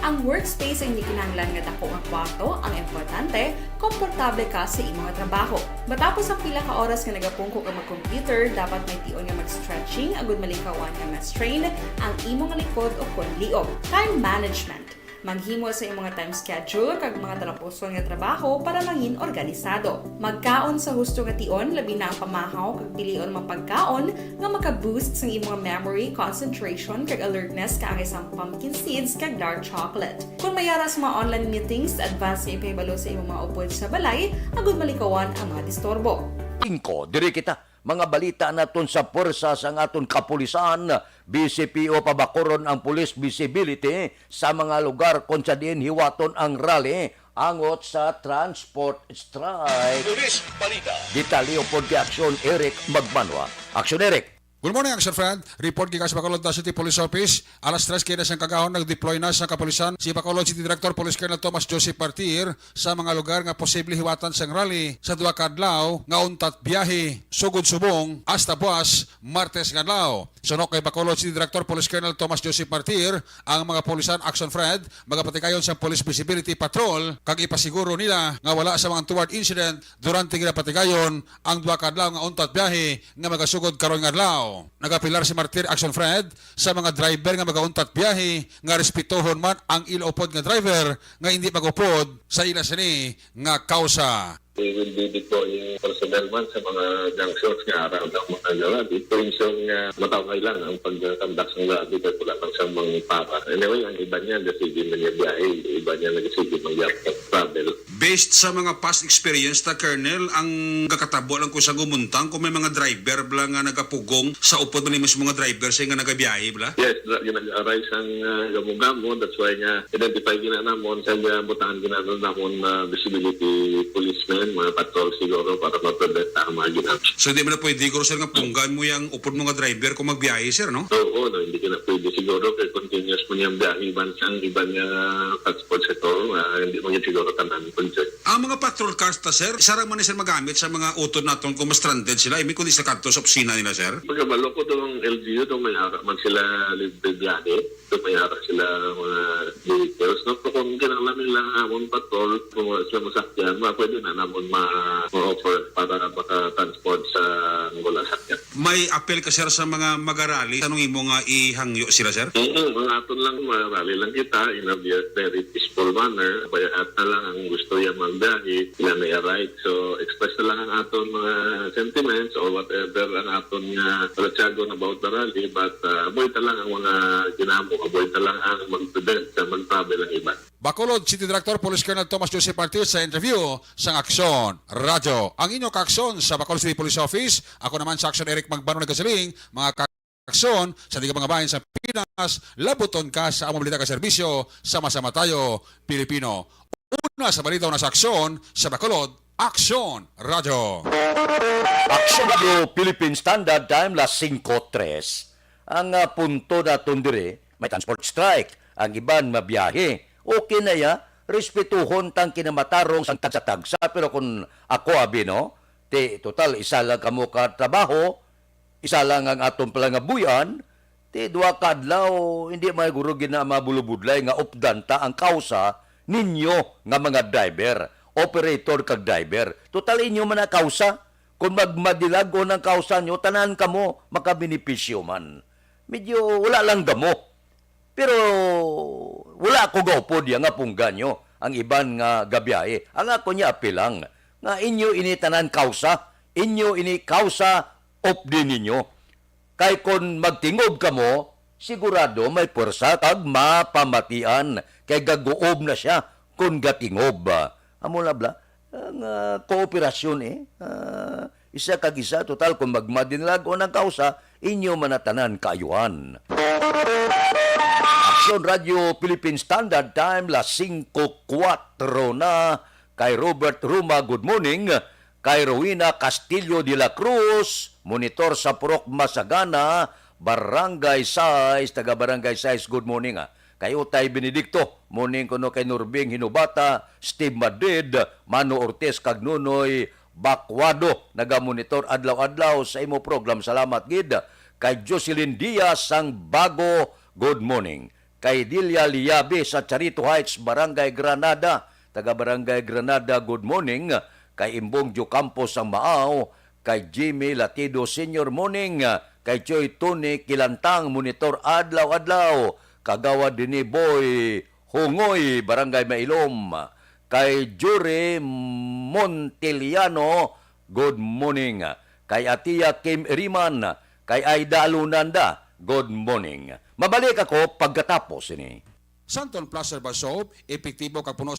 Ang workspace ay hindi kinahanglan nga dako nga kwarto, ang importante, komportable ka sa imong nga trabaho. Matapos ang pila ka oras nga nagapungko ka mag-computer, dapat may tion nga mag-stretching agud malikawan nga ma-strain ang imong likod o kon liog. Time management. Maghimo sa imong mga time schedule kag mga talapuson nga trabaho para mangin organisado. Magkaon sa husto nga tion, labi na ang pamahaw kag pilion mapagkaon nga maka-boost sa imong memory, concentration kag alertness kaangay sa pumpkin seeds kag dark chocolate. Kung mayara sa mga online meetings, advance sa ipahibalo sa imong mga upod sa balay, agud malikawan ang mga disturbo. Tingko, diri kita. Mga balita naton sa puwersa sa aton kapulisan, BCPO pabakoron ang police visibility sa mga lugar kung sa diin hiwaton ang rally angot sa transport strike. Police Balita. Detalyo pod kay Aksyon Eric Magbanwa. Aksyon Eric. Good morning, Action Friend. Report gikas Bacolod City Police Office. Alas 3 kaya na siyang kagahon nag-deploy na sa kapulisan si Bacolod City Director Police Colonel Thomas Joseph Partir sa mga lugar nga posible hiwatan sang rally sa duha ka adlaw nga untat biyahe sugod subong hasta buwas Martes nga adlaw. Sunok kay Bacolod City Director Police Colonel Thomas Joseph Partir, ang mga pulisan Action Friend magapatikayon sa Police Visibility Patrol kag ipasiguro nila nga wala sa mga untoward incident durante ginapatikayon ang duha ka adlaw nga untat biyahe nga magasugod karon nga adlaw. Nagapilar si Martir Action Fred sa mga driver nga magauntat biyahe nga respetuhon man ang ilopod nga driver nga hindi magupod sa ila sini nga kausa. We will be deploying personnel man sa mga junctions nga around ang mga larabi. Tuwinsong matawag lang ang pagkandak ng larabi kahit wala pang siyang mga para. Anyway, ang iba niya nagsige man niya biyahe, iba niya nagsige man niya travel. Based sa mga past experience ta Colonel, ang kakatabo lang ko sa gumuntang kung may mga driver bla nga nagapugong sa upod man mas mga driver sa nga nagabiyahe bla? Yes, nag-arise ang gamugamo. That's why nga identify gina namon sa butahan gina namon visibility policemen, mga patrol siguro para ma-prevent ang mga ginamit. So di mo na pwede siguro sir nga punggan mo yung upod mga driver kung magbiyahe sir, no? Oo, no, hindi ka na pwede siguro kaya continuous mo niyang biyahe iban siyang iba niya transport sector, hindi mo niya siguro tanan concern. Ang mga patrol cars ta sir, sarang man ni sir magamit sa mga utod naton kung ma-stranded sila, imi kundi sa kanto sa opisina nila sir? Pagkabalo ko itong LGU, itong mayara man sila libre biyahe, itong mayara sila mga vehicles. No? Kung kinalamin lang amon patrol, kung sila masakyan, pwede na namon ma-offer para maka-transport sa mula sakyan. May apel ka sir sa mga mag-arali, tanong imo nga ihangyo sila sir? Mga aton lang, marali lang kita in a very peaceful manner. At na lang ang gusto yung magbiyahe, sila may right. So, express na lang ang aton mga sentiments or whatever ang aton palatsyagon about the rally. But avoid na lang ang mga ginamo, avoid na lang ang mag-prevent sa mag-travel ang iba. Bacolod City Director Police Colonel Thomas Joseph Partir sa interview sa Aksyon Radyo. Ang inyong kaaksyon sa Bacolod City Police Office, ako naman sa Aksyon Eric Magbano nagkasaling, mga aksyon sa digang mga bayan sa Pilipinas, labuton ka sa among balita ka serbisyo, sama-sama tayo, Pilipino. Una sa balita na sa aksyon sa Bacolod, Aksyon Radyo. Aksyon Radio Philippine Standard Time las 5:03. Ang punto naton dire may transport strike, ang iban mabiyahe. Okay na ya, respetuhon tang kinamatarong sang tagsa-tagsa, pero kung ako abi no, total isa lang kamo ka trabaho, isa lang ang aton pala nga buyan, duha ka adlaw hindi maguro gina mabulubudlay nga updanta ang kausa ninyo nga mga driver, operator kag driver. Total inyo man ang kausa. Kung magmadilag o ng kausa nyo, tanan kamo makabenepisyo man. Medyo wala lang gamo. Pero wala ako gaupod yang nga punggan nyo ang iban nga gabiyahe. Ang ako niya apilang nga inyo ini tanan kausa, inyo ini kausa op din ninyo. Kay kung magtingob kamo, sigurado may pwersa kag mapamatian kay gaguob na siya kung gatingob. Amo na bla, ang kooperasyon isa kag isa, total kung magmadinlag o ng kausa, inyo manatanan kaayuhan. Aksyon Radio Philippine Standard Time, las 5:04 na. Kay Robert Ruma, good morning. Kay Rowena Castillo de la Cruz, monitor sa Purok Masagana, Barangay 6, taga Barangay 6, good morning. Kay Utay Benedicto, morning ko no kay Nurbing Hinubata, Steve Madrid, Mano Ortiz kag Nunoy Bakwado, naga-monitor adlaw-adlaw sa imo program. Salamat gid. Kay Jocelyn Diaz sang Bago, good morning. Kay Dilia Liabe sa Charito Heights, Barangay Granada, taga Barangay Granada, good morning. Kay Imbong Jocampo sang Maaw, kay Jimmy Latido Senior, morning. Kay Choy Tony Kilantang, monitor adlaw-adlaw. Kagawa din ni Boy Hungoy, Barangay Mailom. Kay Jure Montiliano, good morning. Kay Atia Kim Riman, kay Aida Lunanda, good morning. Mabalik ako pagkatapos ini. Santon Plus Herbal Soap, epektibo kag puno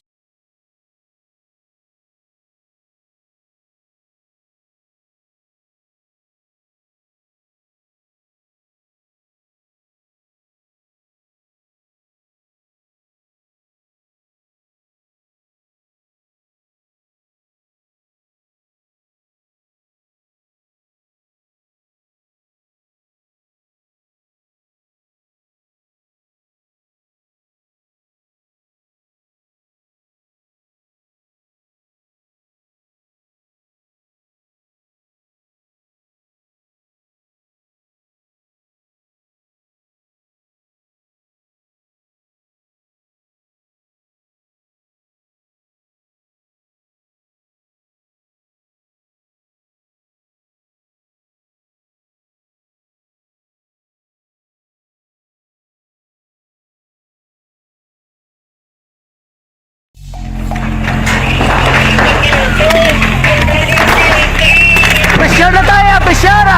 Pressure na tayo, pressure!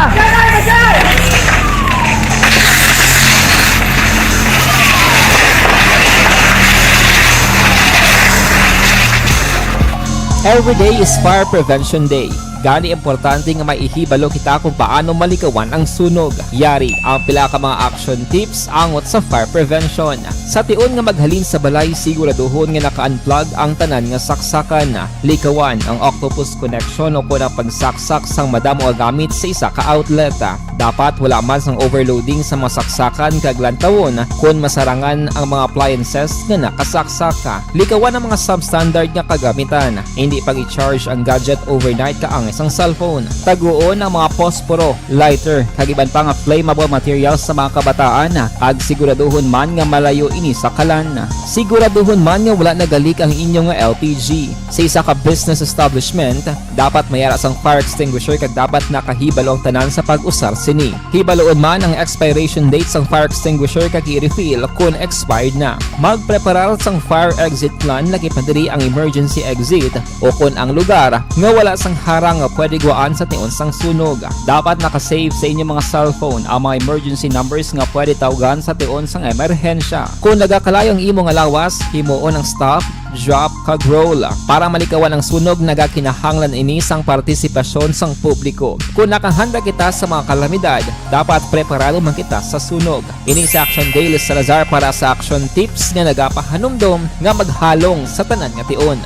Every day is Fire Prevention Day. Gani importante nga maihibalo kita kung paano malikawan ang sunog. Yari ang pila ka mga action tips angot sa fire prevention. Sa tion nga maghalin sa balay, siguraduhon nga naka-unplug ang tanan nga saksakan. Likawan ang octopus connection o kung ang pagsaksak sang madamo nga gamit sa isa ka outlet. Dapat wala man sang overloading sa mga saksakan kag lantawon kung masarangan ang mga appliances nga nakasaksaka. Likawan ang mga substandard nga kagamitan. Hindi pag i-charge ang gadget overnight kaang isang cellphone. Taguon ang mga posporo, lighter, kag iban pa nga flammable materials sa mga kabataan. Ag siguraduhon man nga malayo ini sa kalan. Siguraduhon man nga wala nagalik ang inyong LPG. Sa isa ka business establishment, dapat mayara sang fire extinguisher kag dapat nakahibalo ang tanan sa pag-usar sini. Hibaloon man ang expiration date sang fire extinguisher kag i-refill kung expired na. Magpreparar sang fire exit plan lagi pa diri ang emergency exit o kung ang lugar nga wala sang harang nga pwede guwaan sa tion sang sunog. Dapat nakasave sa inyong mga cellphone ang mga emergency numbers nga pwede tawagan sa tion sang emerhensya. Kung nagakalayo ang imong lawas, himuon ang stop, drop, kag roll. Para malikawan ang sunog, nagakinahanglan ini sang partisipasyon sang publiko. Kung nakahanda kita sa mga kalamidad, dapat preparado man kita sa sunog. Ini sa Action Daily Salazar para sa action tips nga nagapahanumdom nga maghalong sa tanan nga tion.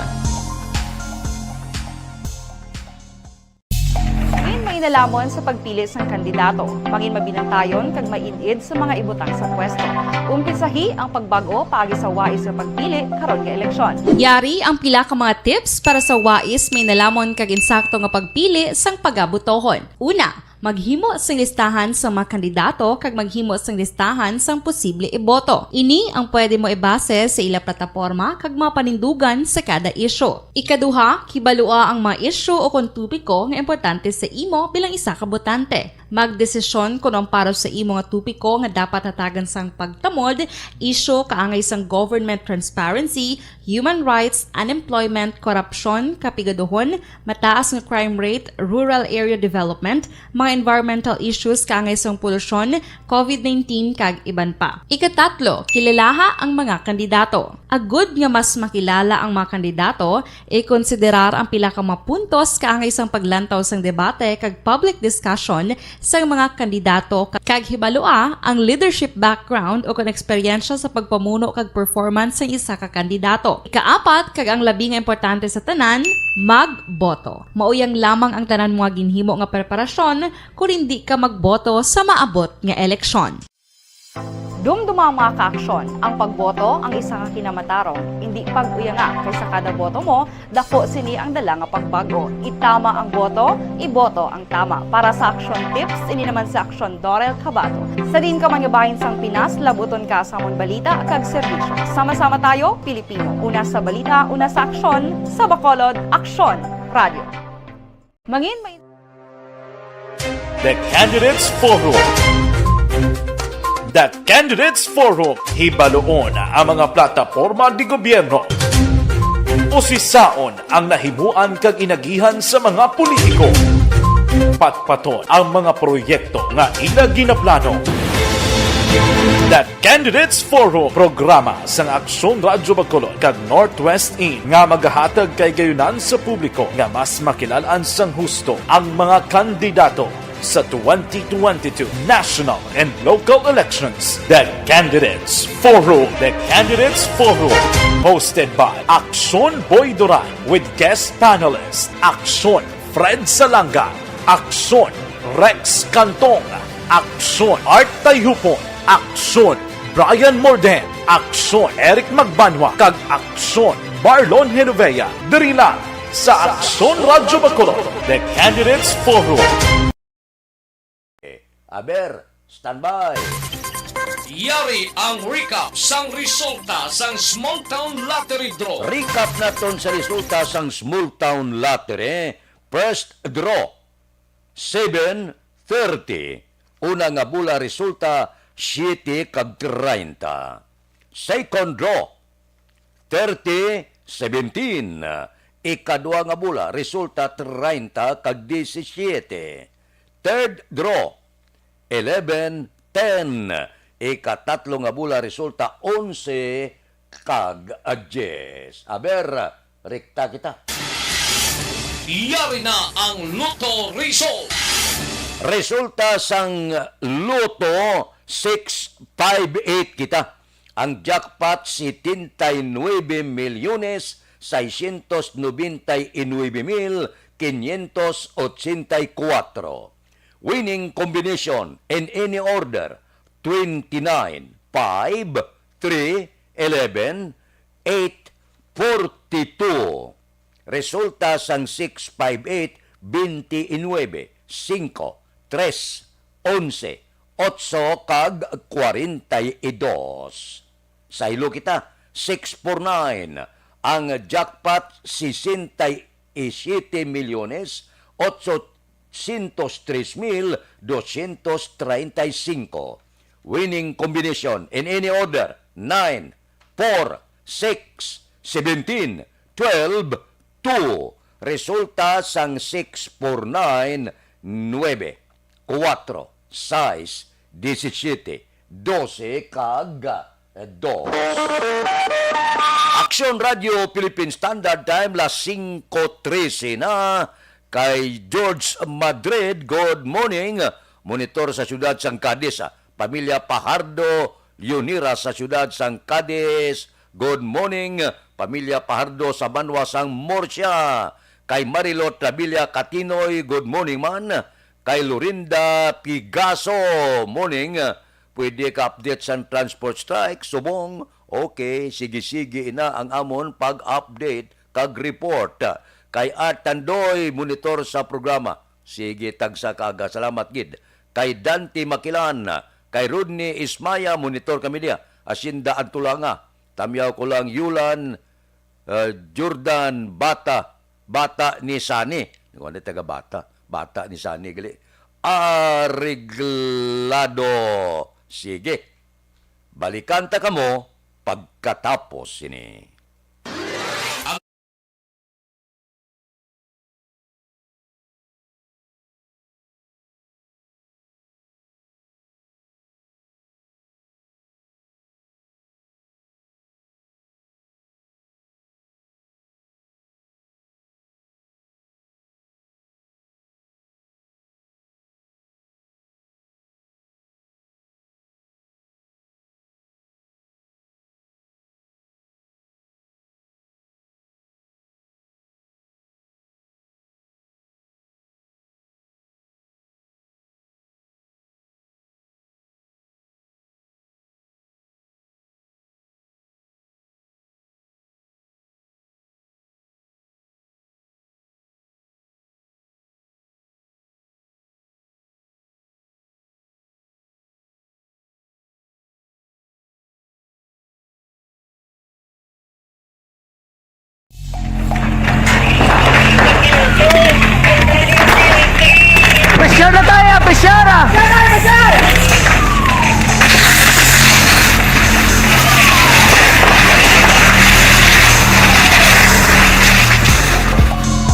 Nalamon sa pagpili sang kandidato, pangin mabinantayon kag mainid sa mga ibutang sa pwesto. Umpisahi ang pagbago paagi sa wais sa pagpili karon nga eleksyon. Yari ang pila ka mga tips para sa wais may nalamon kag insakto nga pagpili sang pagabutohon. Una, maghimo sang listahan sa mga kandidato kag maghimo sang listahan sang posible iboto. Ini ang pwede mo ibase sa ila plataporma kag mga panindugan sa kada isyu. Ikaduha, kibalua ang mga isyu o kung tupiko nga importante sa imo bilang isa ka botante. Magdesisyon kung ang para sa imo nga tupiko nga dapat hatagan sang pagtamod, isyu kaangay sang government transparency, human rights, unemployment, korupsyon, kapigaduhon, mataas nga crime rate, rural area development, mga environmental issues kaangay sang polusyon, COVID-19 kag iban pa. Ikatatlo, kilalaha ang mga kandidato. Agud nga mas makilala ang mga kandidato, i-konsiderar ang pila ka mga puntos kaangay sang paglantaw sang debate kag public discussion sa mga kandidato kag hibalua ang leadership background o kung eksperyensya sa pagpamuno kag performance sa isa ka kandidato. Ikaapat kag ang labi nga importante sa tanan, magboto. Mauyang lamang ang tanan mga ginhimo nga preparasyon kung hindi ka magboto sa maabot nga eleksyon. Dumduma ang mga ka-aksyon. Ang pagboto ang isa ka kinamatarong. Hindi pag-uya nga kaysa kada boto mo, dako sini ang dala nga pagbago. Itama ang boto, iboto ang tama. Para sa action tips, ini naman sa action Dorel Cabato. Sa din ka mangabahin sang Pinas, labuton ka sa amon balita kag serbisyo. Sama-sama tayo, Pilipino. Una sa balita, una sa aksyon, sa Bacolod, Aksyon Radio. Mangin may The Candidates Forum. The Candidates Forum, hibaloon ang mga plataporma di gobyerno. Usisaon ang nahimuan kag inagihan sa mga politiko. Patpaton ang mga proyekto nga ila ginaplano. The Candidates Forum, programa sa Aksyon Radyo Bacolod kag Northwest In nga magahatag kay gayunan sa publiko nga mas makilalaan sang husto ang mga kandidato sa 2022 national and local elections. The Candidates Forum. The Candidates Forum. Hosted by Aksyon Boy Duran with guest panelists Aksyon Fred Salanga, Aksyon Rex Cantong, Aksyon Art Tayupon, Aksyon Brian Morden, Aksyon Eric Magbanwa, kag Aksyon Marlon Genovea. Diri lang sa Aksyon Radyo Bacolod. The Candidates Forum. Aber, standby. Yari ang recap sang resulta sang Small Town Lottery Draw. Recap naton sa resulta sang Small Town Lottery. First draw, 7:30. Una nga bula resulta, 7 kag 30. Second draw, 30-17. Ikadua nga bula, resulta 30 kag 17. Third draw, 11-10. Ikatatlo nga bula, resulta 11 kag 10. Aber, rekta kita. Yari na ang Lotto result. Resulta sang Lotto, 658 kita. Ang jackpot, 79,699,584. Winning combination in any order, 29, 5, 3, 11, 8, 42. Resulta sang 658, 29, 5, 3, 11, 8 kag 42. Sa ilo kita, 649. Ang jackpot, 67,803,235. Winning combination in any order, 9, 4, 6, 17, 12, 2. Resulta sang 649, 9, 4, 6, 17, 12, kag 2. Aksyon Radio Philippine Standard Time, las 5:13 na. Kay George Madrid, good morning. Monitor sa siyudad sang Cadiz. Pamilya Pajardo Leonira sa siyudad sang Cadiz, good morning. Pamilya Pajardo sa Banwa sang Murcia. Kay Marilot Tabilla Catinoy, good morning man. Kay Lorinda Pigaso, morning. Pwede ka update sa transport strike, subong. Okay, sige-sige na ang amon pag-update kag report. Kay Art Tandoy, monitor sa programa. Sige, tagsa kaga. Salamat, gid. Kay Dante Makilan, kay Rodney Ismaya, monitor kami dia. Asinda Antulanga. Tamyaw ko lang Yulan, Jordan, Bata ni Sani. Ano taga Bata ni Sani. Gali. Ariglado. Sige. Balikan ta kamo pagkatapos ini.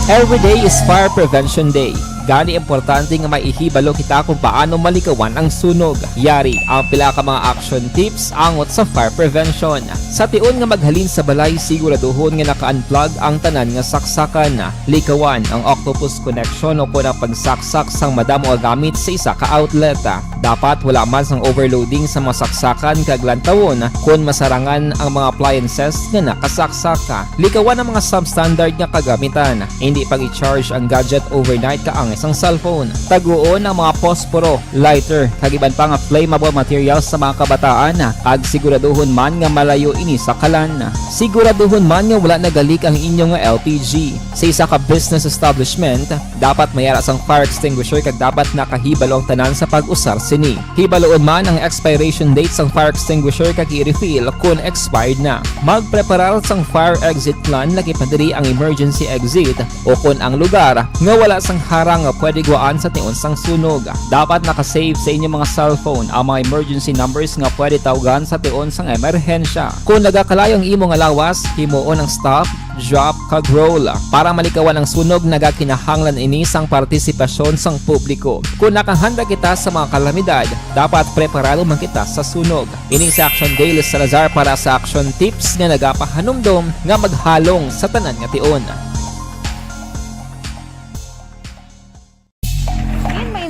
Every day is Fire Prevention Day. Gani importante nga maihibalo kita kung paano malikawan ang sunog. Yari ang pila ka mga action tips angot sa fire prevention. Sa tion nga maghalin sa balay, siguraduhon nga naka-unplug ang tanan nga saksakan. Likawan ang octopus connection o kung pagsaksak sang madamo nga gamit sa isa ka outlet. Dapat wala man sang overloading sa mga saksakan kag lantawon kung masarangan ang mga appliances nga nakasaksaka. Likawan ang mga substandard nga kagamitan. Hindi pag i-charge ang gadget overnight kaang isang cellphone. Taguon ang mga posporo, lighter, kag iban pa nga flammable materials sa mga kabataan. Ag siguraduhon man nga malayo ini sa kalan. Siguraduhon man nga wala nagalik ang inyong nga LPG. Sa isa ka business establishment, dapat mayara sang fire extinguisher kag dapat nakahibalo ang tanan sa pag-usar sini. Hibaloon man ang expiration date sang fire extinguisher kag i-refill kung expired na. Magpreparar sang fire exit plan lagi pa diri ang emergency exit o kung ang lugar nga wala sang harang nga pwede guwaan sa tion sang sunog. Dapat nakasave sa inyong mga cellphone ang mga emergency numbers nga pwede tawagan sa tion sang emerhensya. Kung nagakalayo ang imong lawas, himuon ang stop, drop, kag roll. Para malikawan ang sunog, nagakinahanglan ini sang partisipasyon sang publiko. Kung nakahanda kita sa mga kalamidad, dapat preparado man kita sa sunog. Ini sa Action Daily Salazar para sa action tips nga nagapahanumdom nga maghalong sa tanan nga tion.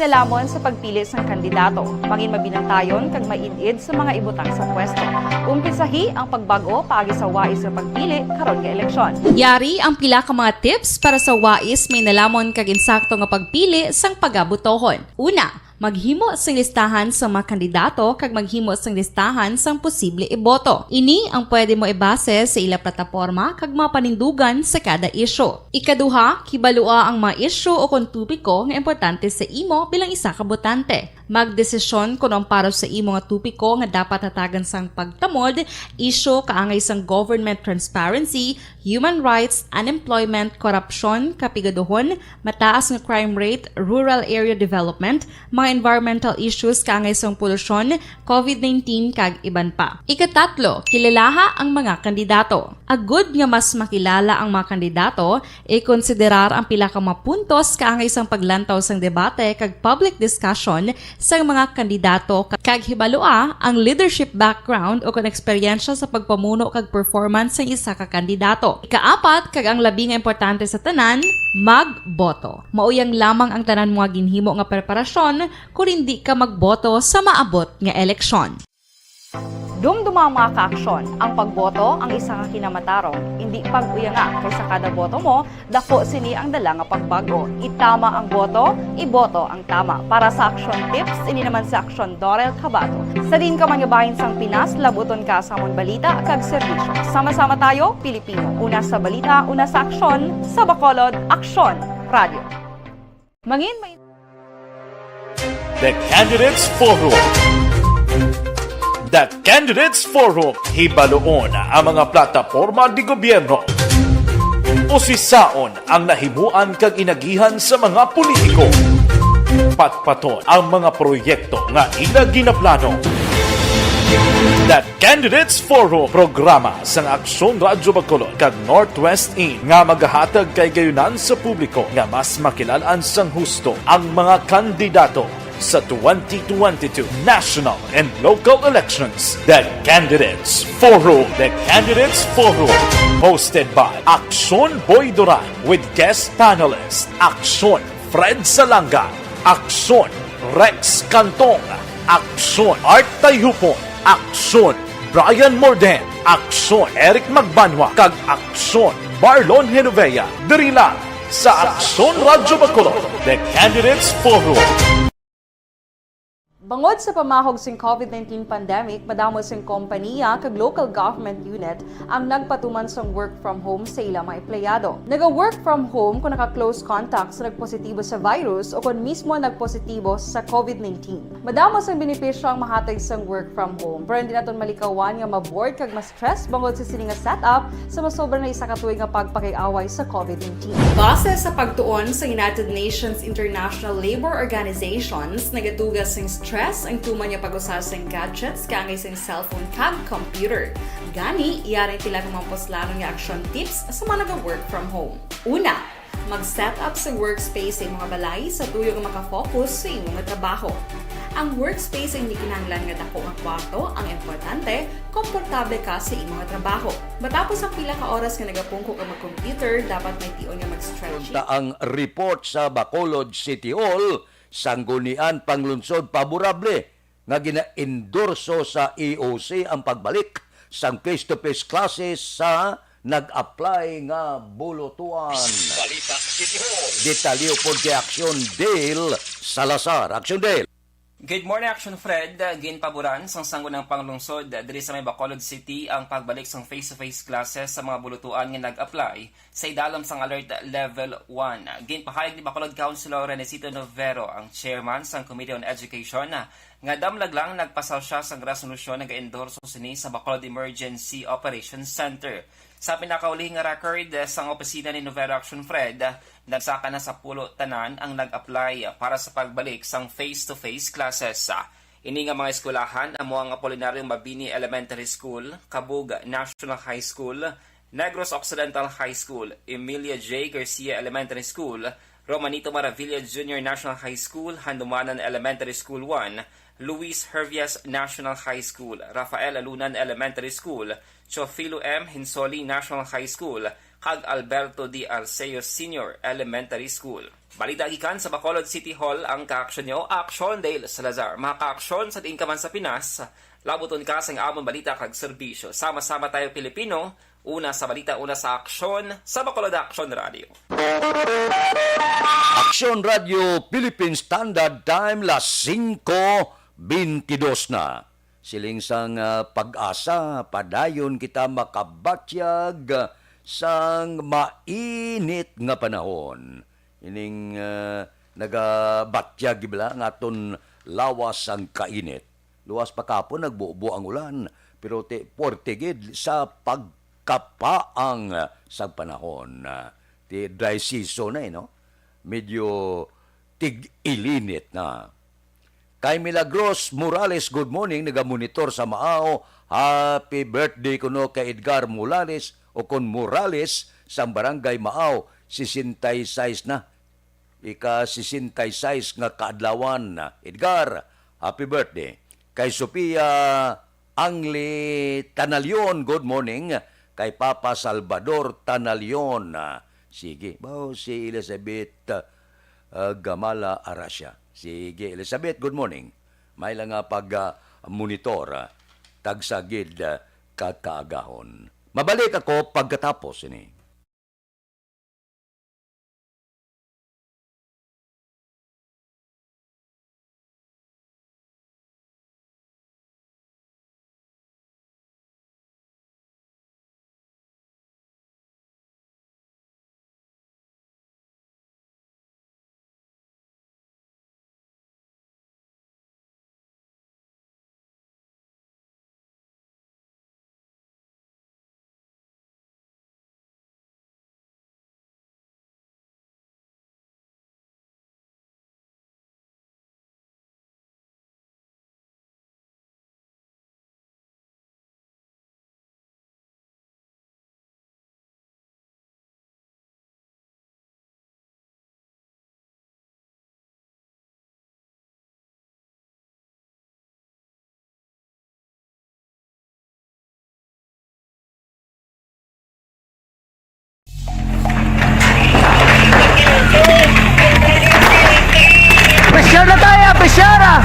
Nalamon sa pagpili ng kandidato, pangin mabinantayon kag mainid sa mga ibutang sa pwesto. Umpisahi ang pagbago paagi sa wais sa pagpili karon nga eleksyon. Yari ang pila ka mga tips para sa wais may nalamon kag insakto nga pagpili sang pagabutohon. Una, maghimo sang listahan sa mga kandidato kag maghimo sang listahan sang posible iboto. Ini ang pwede mo ibase sa ila plataporma kag mga panindugan sa kada isyu. Ikaduha, kibalua ang mga isyu o kung tupiko nga importante sa imo bilang isa ka botante. Magdesisyon kung ang para sa imo nga tupiko nga dapat hatagan sang pagtamod, isyu kaangay sang government transparency, human rights, unemployment, korupsyon, kapigaduhon, mataas nga crime rate, rural area development, mga environmental issues kaangay sang polusyon, COVID-19 kag iban pa. Ikatatlo, kilalaha ang mga kandidato. Agud nga mas makilala ang mga kandidato, i-konsiderar ang pila ka mga puntos kaangay sang paglantaw sang debate kag public discussion sa mga kandidato kag hibalua ang leadership background o kung eksperyensya sa pagpamuno kag performance sa isa ka kandidato. Ikaapat kag ang labi nga importante sa tanan, magboto. Mauyang lamang ang tanan mga ginhimo nga preparasyon kung hindi ka magboto sa maabot nga eleksyon. Dumduma ang mga kaaksyon. Ang pagboto ang isa ka kinamatarong. Hindi pag-uyanga kaysa kada boto mo, dako sini ang dala nga pagbago. Itama ang boto, iboto ang tama. Para sa action tips, ini naman sa Action Dorel Cabato. Sa din ka manyabahin sang Pinas, labuton ka sa among balita kag serbisyo. Sama-sama tayo, Pilipino. Una sa balita, una sa aksyon, sa Bacolod, Aksyon Radio. Mangin may The Candidates Forum. The Candidates Forum, hibaloon ang mga plataporma di gobyerno. Usisaon ang nahimuan kag inagihan sa mga politiko. Patpaton ang mga proyekto nga ila ginaplano. The Candidates Forum, programa sang Aksyon Radyo Bacolod kag Northwest In nga magahatag kay gayunan sa publiko nga mas makilalaan sang husto ang mga kandidato sa 2022 national and local elections. The Candidates Forum. The Candidates Forum. Hosted by Aksyon Boy Duran with guest panelists Aksyon Fred Salanga, Aksyon Rex Cantong, Aksyon Art Tayhupon, Aksyon Brian Morden, Aksyon Eric Magbanwa, kag Aksyon Marlon Genovea. Diri lang sa Aksyon Radyo Bacolod. The Candidates Forum. Bangod sa pamahog sing COVID-19 pandemic, madamo sing kompanya kag local government unit ang nagpatuman sang work from home sa ilang mga empleyado. Naga-work from home kung naka-close contact sa nagpositibo sa virus o kung mismo nagpositibo sa COVID-19. Madamo sang benepisyo ang mahatag sang work from home, pero hindi naton malikawan nga ma-bored kag ma-stress bangod sa sini nga setup sa masobra na isa ka tuig nga pagpakiaway sa COVID-19. Base sa pagtuon sa United Nations International Labour Organizations, nagatugas sing stress ang tuman niya pag-usar sa gadgets kangay sa cellphone kag computer. Gani, iyaring tila ng mga poslanong nga action tips sa mga nag-work from home. Una, Mag-set up sa workspace sa mga balay sa tuyo nga makafocus sa imong nga trabaho. Ang workspace ay hindi kinahanglan nga dako nga kwarto, ang importante, komportable ka sa imong nga trabaho. Matapos ang pila ka oras nga nagapungko ka mag-computer, dapat may tion nga mag-stretching. Ang report sa Bacolod City Hall, sanggunian panglunsod paborable nga gina-endorso sa EOC ang pagbalik sang face-to-face classes sa nag-apply nga bulutuan. Balita City Hall. Detalyo po kay Action Dale Salazar. Action Dale. Good morning, Action Fred. Ginpaboran sang sanggunang panglungsod diri sa may Bacolod City ang pagbalik sang face-to-face classes sa mga bulutuan nga nag-apply sa idalam sang Alert Level 1. Ginpahayag ni Bacolod Councilor Renesito Novero, ang chairman sang Committee on Education, nga damlag lang nagpasaw siya sang resolusyon nga ga-endorso sini sa Bacolod Emergency Operations Center. Sa pinakaulihing record sang opisina ni Novero, Action Fred, nagsaka na sa pulo tanan ang nag-apply para sa pagbalik sang face-to-face classes. Ini nga mga eskwelahan amo ang Apolinario Mabini Elementary School, Kabug National High School, Negros Occidental High School, Emilia J. Garcia Elementary School, Romanito Maravilla Junior National High School, Handumanan Elementary School 1, Luis Hervias National High School, Rafael Alunan Elementary School, Chofilo M. Hinsoli National High School, kag Alberto D. Alceo Senior Elementary School. Balita gikan sa Bacolod City Hall ang kaaksyon nyo, Action Dale Salazar. Mga kaaksyon sa tiin ka man sa Pinas, labuton ka sa amon balita kag serbisyo. Sama-sama tayo Pilipino, una sa balita, una sa aksyon, sa Bacolod Action Radio. Action Radio Philippine Standard Time, las 5:22 na. Siling sang pag-asa, padayon kita makabatyag sang mainit nga panahon. Ining nagabatyag gibla nga aton lawas ang kainit. Luwas pa kapon nagbuo ang ulan, pero portigid sa pagkapaang sa panahon. Ti dry season na no? Medyo tig-ilinit na. Kay Milagros Morales, good morning, nagamonitor sa Maao. Happy birthday kuno kay Edgar Morales o kon Morales sa barangay Maao. 66 na. Ika-66 nga kaadlawan na. Edgar, happy birthday. Kay Sophia Angli Tanalion, good morning. Kay Papa Salvador Tanalion. Sige, si Elizabeth Gamala Arasya. Sige, Elizabeth, good morning. May lang nga pag-monitor, tagsagid kakaagahon. Mabalik ako pagkatapos ini. Presyar na tayo, presyara!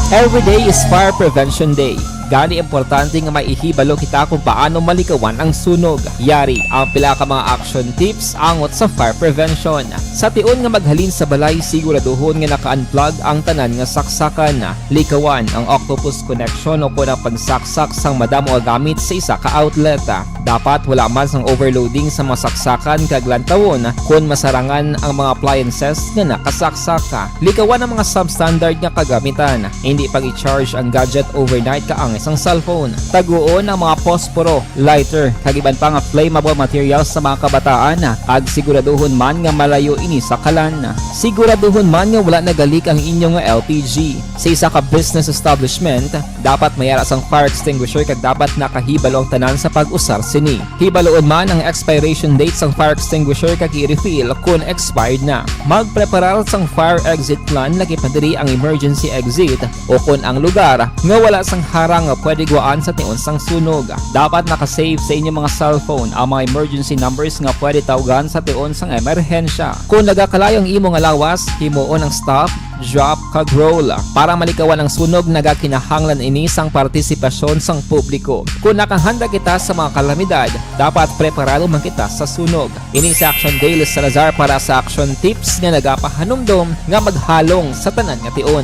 Every day is Fire Prevention Day. Gani importante nga maihibalo kita kung paano malikawan ang sunog. Yari ang pila ka mga action tips angot sa fire prevention. Sa tion nga maghalin sa balay, siguraduhon nga naka-unplug ang tanan nga saksakan. Likawan ang octopus connection o kung ang pagsaksak sang madamo gamit sa isa ka outlet. Dapat wala man sang overloading sa masaksakan kag lantawon kun masarangan ang mga appliances nga nakasaksaka. Likawan ang mga substandard nga kagamitan. Hindi pag i-charge ang gadget overnight kaang isang cellphone. Taguon ang mga posporo, lighter, kag iban pa nga flammable materials sa mga kabataan kag siguraduhon man nga malayo ini sa kalan. Siguraduhon man nga wala nagalik ang inyong nga LPG. Sa isa ka business establishment, dapat mayara sang fire extinguisher kag dapat nakahibalo ang tanan sa pag-usar sini. Hibaloon man ang expiration date sang fire extinguisher kag i-refill kung expired na. Magpreparar sang fire exit plan lagi padiri ang emergency exit o kung ang lugar nga wala sang harang nga pwede guwaan sa tiun sang sunog. Dapat nakasave sa inyong mga cellphone ang mga emergency numbers nga pwede tawagan sa tiun sang emerhensya. Kung nagakalayo ang imo nga lawas, himuon ang stop, drop kag roll para malikawan ang sunog nagakinahanglan ini sang partisipasyon sang publiko. Kung nakahanda kita sa mga kalamidad, dapat preparado man kita sa sunog. Ini sa Action Daily Salazar para sa action tips nga nagapahanumdom nga maghalong sa tanan nga tion.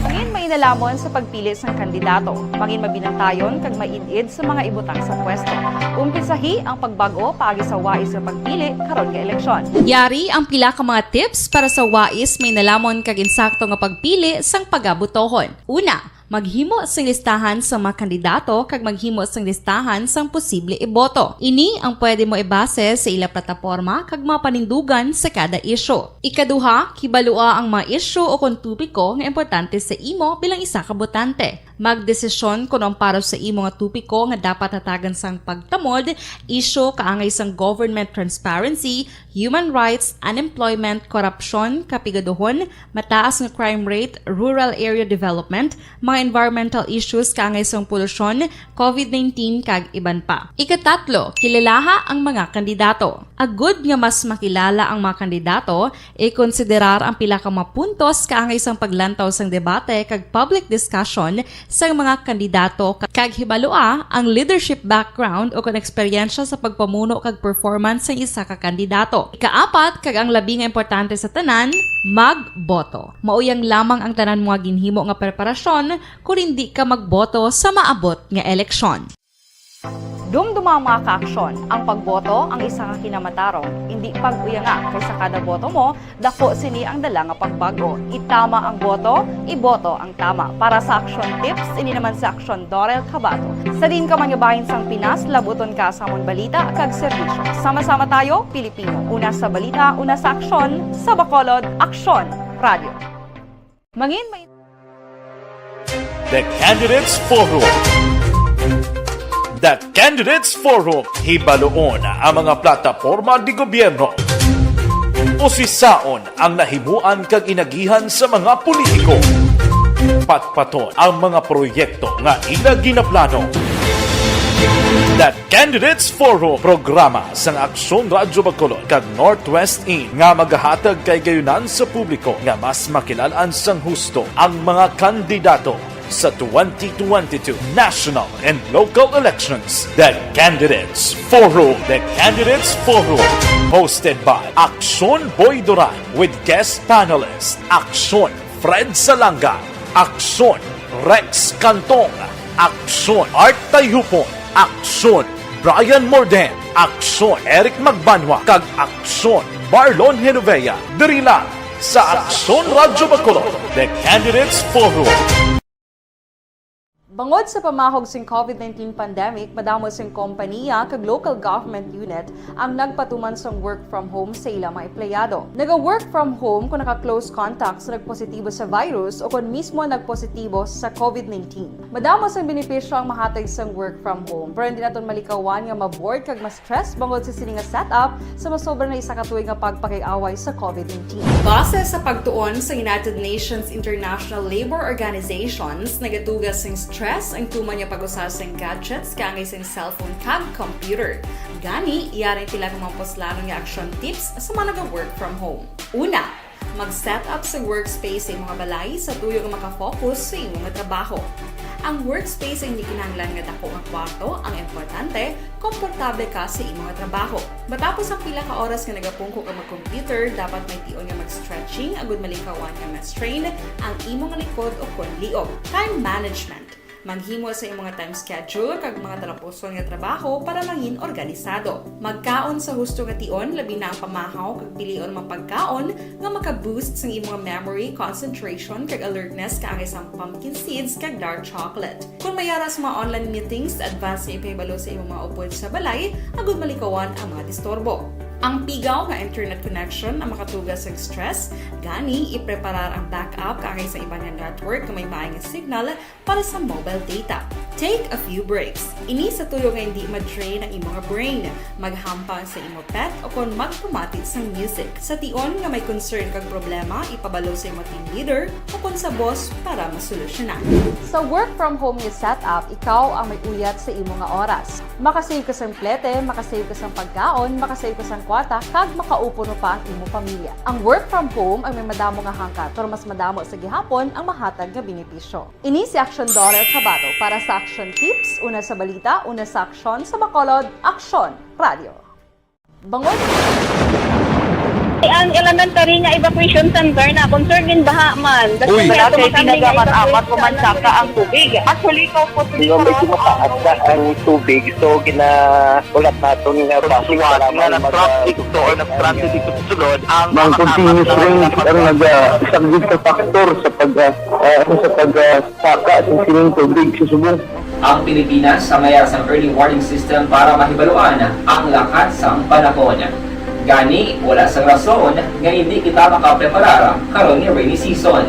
Mangin may nalamon sa pagpili sang kandidato. Mangin mabinantayon kag mainid sa mga ibutang sa pwesto. Umpisahi ang pagbago paagi sa wais sa pagpili karon nga eleksyon. Yari ang pila ka mga tips para sa wais may nalamon kag insakto nga pagpili sang pagabutohon. Una, maghimo sang listahan sa mga kandidato kag maghimo sang listahan sang posible iboto. Ini ang pwede mo ibase sa ila plataporma kag mga panindugan sa kada isyu. Ikaduha, kibalua ang mga isyu o kung tupiko nga importante sa imo bilang isa ka botante. Magdesisyon kung ang para sa imo nga tupiko nga dapat hatagan sang pagtamod, isyu kaangay sang government transparency, human rights, unemployment, korupsyon, kapigaduhon, mataas nga crime rate, rural area development, mga environmental issues kaangay sang polusyon, COVID-19 kag iban pa. Ikatatlo, kilalaha ang mga kandidato. Agud nga mas makilala ang mga kandidato, i-konsiderar ang pila ka mga puntos kaangay sang paglantaw sang debate kag public discussion sa mga kandidato kag hibalua ang leadership background o kung eksperyensya sa pagpamuno kag performance sa isa ka kandidato. Ikaapat kag ang labi nga importante sa tanan, magboto. Mauyang lamang ang tanan mga ginhimo nga preparasyon kung hindi ka magboto sa maabot nga eleksyon. Dumduma ang mga ka-aksyon. Ang pagboto ang isa ka kinamatarong. Hindi pag-uya nga kaysa kada boto mo, dako sini ang dala nga pagbago. Itama ang boto, iboto ang tama. Para sa action tips, ini naman sa Action Dorel Cabato. Sa din ka manyabahin sang Pinas, labuton ka sa amon balita kag serbisyo. Sama-sama tayo, Pilipino. Una sa balita, una sa aksyon, sa Bacolod, Aksyon Radio. Mangin may The Candidates Forum. The Candidates Forum. Hibaloon ang mga plataporma di gobyerno. Usisaon ang nahimuan kag inagihan sa mga politiko. Patpaton ang mga proyekto nga ila ginaplano. The Candidates Forum, programa sang Aksyon Radyo Bacolod kag Northwest In nga magahatag kay gayunan sa publiko nga mas makilalaan sang husto ang mga kandidato sa 2022 national and local elections. The Candidates Forum. The Candidates Forum. Hosted by Aksyon Boy Duran with guest panelists Aksyon Fred Salanga, Aksyon Rex Cantong, Aksyon Art Tayupon, Aksyon Brian Morden, Aksyon Eric Magbanwa, kag Aksyon Marlon Genovea. Diri lang sa Aksyon Radyo Bacolod. The Candidates Forum. Bangod sa pamahog sing COVID-19 pandemic, madamo sing kompanya kag local government unit ang nagpatuman sang work from home sa ilang mga empleyado. Naga-work from home kung naka-close contacts na nagpositibo sa virus o kung mismo nagpositibo sa COVID-19. Madamo sang benepisyo ang mahatag sang work from home, pero hindi naton malikawan nga ma-bored kag ma-stress bangod sa sini nga setup sa masobra na isa ka tuig nga pagpakiaway sa COVID-19. Base sa pagtuon sa United Nations International Labor Organizations, nagatugas sing stress ang tuman niya pag-usar sa gadgets kangay sa cellphone kag computer. Gani, iyaring tila ng mga poslano nga action tips sa mga nag-work from home. Una, mag-set up sa workspace sa mga balay sa tuyo nga makafocus sa imong trabaho. Ang workspace ay hindi kinahanglan nga dako nga kwarto, ang importante, komportable ka sa imong trabaho. Matapos ang pila ka oras nga nagapungko ka mag-computer, dapat may tion nga mag-stretching, agud malikawan nga ma-strain ang imong likod o kon liog. Time management. Maghimo sa imong mga time schedule kag mga talapuson nga trabaho para mangin organisado. Magkaon sa husto nga tion, labi na ang pamahaw kag pilion mga pagkaon nga maka-boost sa imong memory, concentration kag alertness kaangay sang pumpkin seeds kag dark chocolate. Kung mayara sa mga online meetings, advance na ipahibalo sa imong mga upod sa balay, agud malikawan ang mga disturbo. Ang pigaw nga internet connection ang makatugas sa stress, gani ipreparar ang backup kaangay sa ibang nga network nga may maayong signal para sa mobile data. Take a few breaks. Ini sa tuyo nga hindi ma-drain ang imong brain, maghampang sa imong pet o kung magpumatid sa music. Sa tion nga may concern kag problema, ipabalo sa imong team leader o kung sa boss para masolusyonan. Sa work from home nga setup, ikaw ang may uyat sa imong nga oras. Makasave ka sa plete, makasave ka sa pagkaon, makasave ka sa kwata, kag makaupo no pa ang imong pamilya. Ang work from home ay may madamo nga hangkat, pero mas madamo sa gihapon ang mahatag nga benepisyo. Ini si Action Dollar Kabato para sa Action Tips, una sa balita, una sa aksyon sa Bacolod, Action Radio. Bangon! Ang elementary nga evacuation center na concern din baha man. Uy! Kaya tinagaman amat kumansaka ang tubig. Actually, ko po Di ba medyo mataas na ang tubig, so ginaulat natin nga pasiwala nga nag-traffic to or nag-transit dito sa sulod ang continuous rain ang nag-isang ka factor sa pagsaka sa sining tubig sa subong. Ang Pilipinas sa mayas ang early warning system para mahibaluan ang lakat sa panahon. Gani, wala sa rason nga hindi kita makapreparar karon ni rainy season.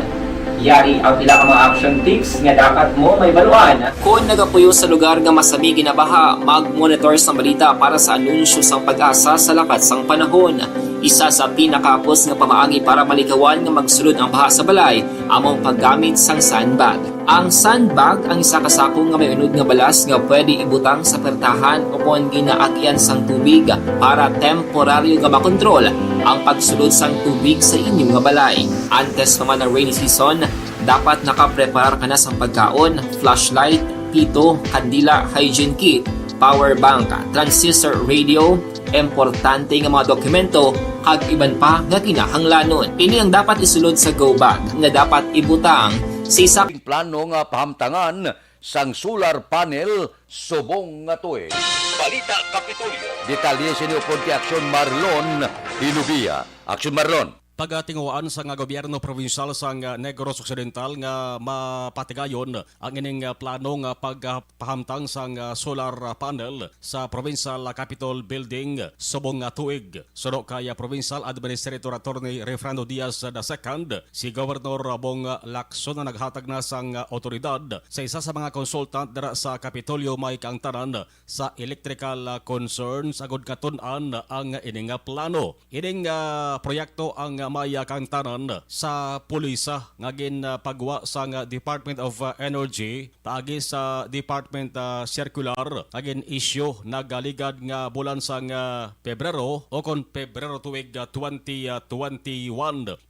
Yari ang pila ka mga action tips nga dapat mo may baluan. Kung nagapuyo sa lugar nga masabi ginabaha, mag-monitor sa balita para sa anunsyo sang pag-asa sa lakat sang panahon. Isa sa pinakapos nga pamaagi para malikawan nga magsulod ang baha sa balay, among paggamit sang sandbag. Ang sandbag ang isa ka sako nga may unod nga balas nga pwede ibutang sa pertahan o kung ginaagyan sang tubig para temporaryo nga makontrol ang pagsulod sang tubig sa inyong nga balay. Antes naman ng rainy season, dapat nakapreparar ka na sa pagkaon, flashlight, pito, kandila, hygiene kit, power bank, transistor radio, importante nga mga dokumento kag iban pa nga kinahanglanon. Ini ang dapat isulod sa go bag nga dapat ibutang sa isa plano nga pahamtangan sang solar panel subong nga tuig. Balita Kapitolyo. Detalye sa inyo Ponte Aksyon Marlon Hilubia. Aksyon Marlon. Pagatingawaan sa nga gobyerno provincial sa Negros Occidental nga mapatigayon ang ining plano nga pagpahamtang sa solar panel sa Provincial Capitol Building subong nga tuig. Suno kaya Provincial Administrator Attorney Refrando Diaz II, si Governor Bong Lacson na naghatag na sang otoridad sa isa sa mga consultant dara sa Kapitolyo may kaangtanan sa electrical concerns agud katun-an ang ining plano. Ining proyekto ang maya kang tanan sa pulisa nga pagwa sa Department of Energy paagi sa Department Circular agin issue nagaligad nga bulan sang Pebrero o kon Pebrero tuig 2021.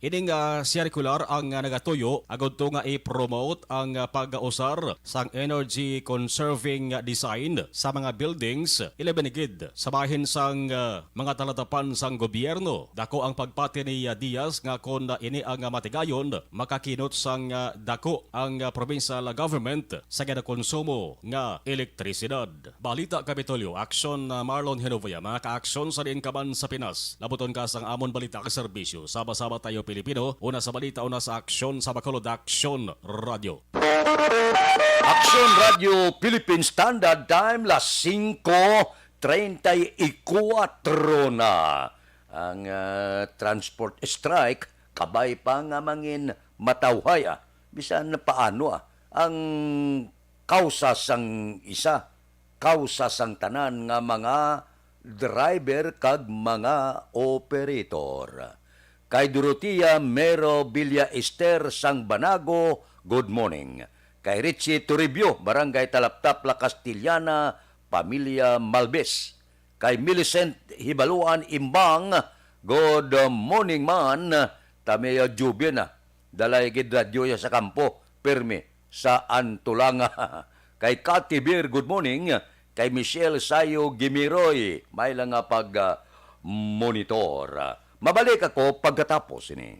Ining circular ang nagatuyo agud to nga i-promote ang pag-usar sang energy conserving design sa mga buildings ilabenigid sa bahin sang mga talatapan sang gobyerno. Dako ang pagpati ni Diaz nga kon ini ang matigayon makakinot sang dako ang provincial government sa konsumo nga elektrisidad. Balita Kapitolyo, Action Marlon Hinovia, mga ka-aksyon sa diin kaban sa Pinas. Labuton ka sang amon balita ka serbisyo. Saba-saba tayo Pilipino, una sa balita, una sa aksyon sa Bacolod Action Radio. Aksyon Radio Philippine Standard Time las 5:34 na. Ang transport strike kabay pa nga mangin matawhay bisan na paano ang kausa sang isa, kausa sang tanan nga mga driver kag mga operator. Kay Dorotea Mero Villa Ester sang Banago, good morning. Kay Richie Toribio, Barangay Talaptap, La Castillana, Pamilya Malbes. Kay Millicent Hibaluan Imbang, good morning man, tameya jubya na, dalay gid radyo ya sa kampo, perme sa Antulanga. Kay Cathy Beer, good morning. Kay Michelle Sayo Gimiroy, may lang nga pag-monitor. Mabalik ako pagkatapos ini.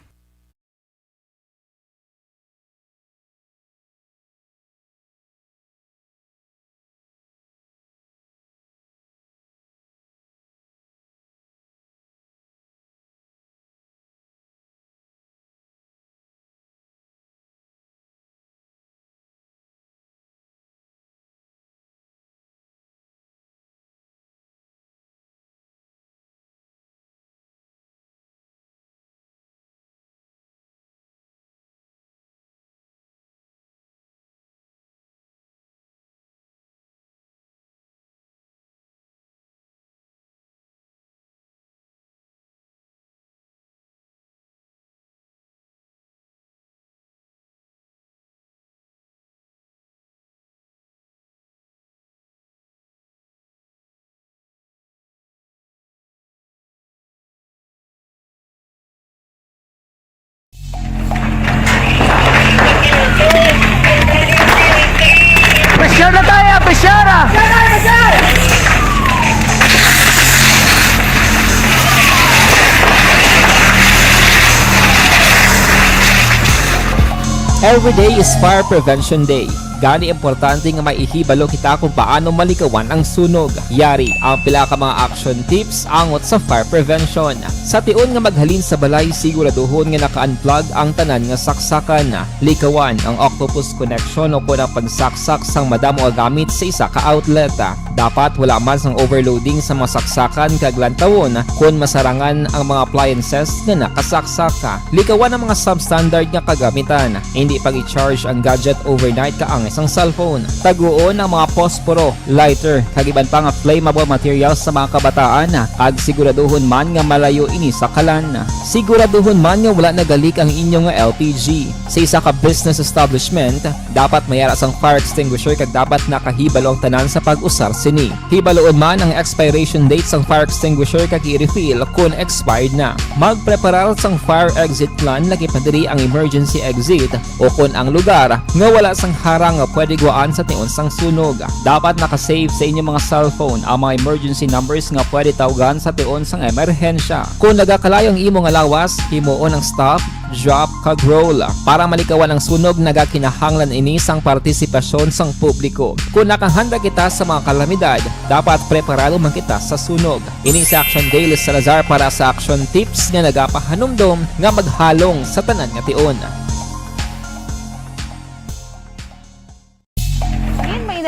Every day is Fire Prevention Day. Gani importante nga maihibalo kita kung paano malikawan ang sunog. Yari ang pila ka mga action tips angot sa fire prevention. Sa tion nga maghalin sa balay, siguraduhon nga naka-unplug ang tanan nga saksakan. Likawan ang octopus connection o kung ang pagsaksak sang madamo gamit sa isa ka outlet. Dapat wala man sang overloading sa mga saksakan kag lantawon kung masarangan ang mga appliances nga nakasaksaka. Likawan ang mga substandard nga kagamitan. Hindi pag i-charge ang gadget overnight kaang isang cellphone. Taguon ang mga posporo, lighter, kag iban pa nga flammable materials sa mga kabataan. Ag siguraduhon man nga malayo ini sa kalan. Siguraduhon man nga wala nagalik ang inyong nga LPG. Sa isa ka business establishment, dapat mayara sang fire extinguisher kag dapat nakahibalo ang tanan sa pag-usar sini. Hibaloon man ang expiration date sang fire extinguisher kag i-refill kung expired na. Magpreparar sang fire exit plan lagi pa diri ang emergency exit o kung ang lugar nga wala sang harang nga pwede guaan sa tion sang sunog. Dapat nakasave sa inyong mga cellphone ang mga emergency numbers nga pwede tawagan sa tion sang emerhensya. Kung nagakalayo ang imong lawas, himuon ang stop, drop, kag roll. Para malikawan ang sunog, nagakinahanglan ini sang partisipasyon sang publiko. Kung nakahanda kita sa mga kalamidad, dapat preparado man kita sa sunog. Ini sa Action Daily Salazar para sa action tips nga nagapahanumdom nga maghalong sa tanan nga tion.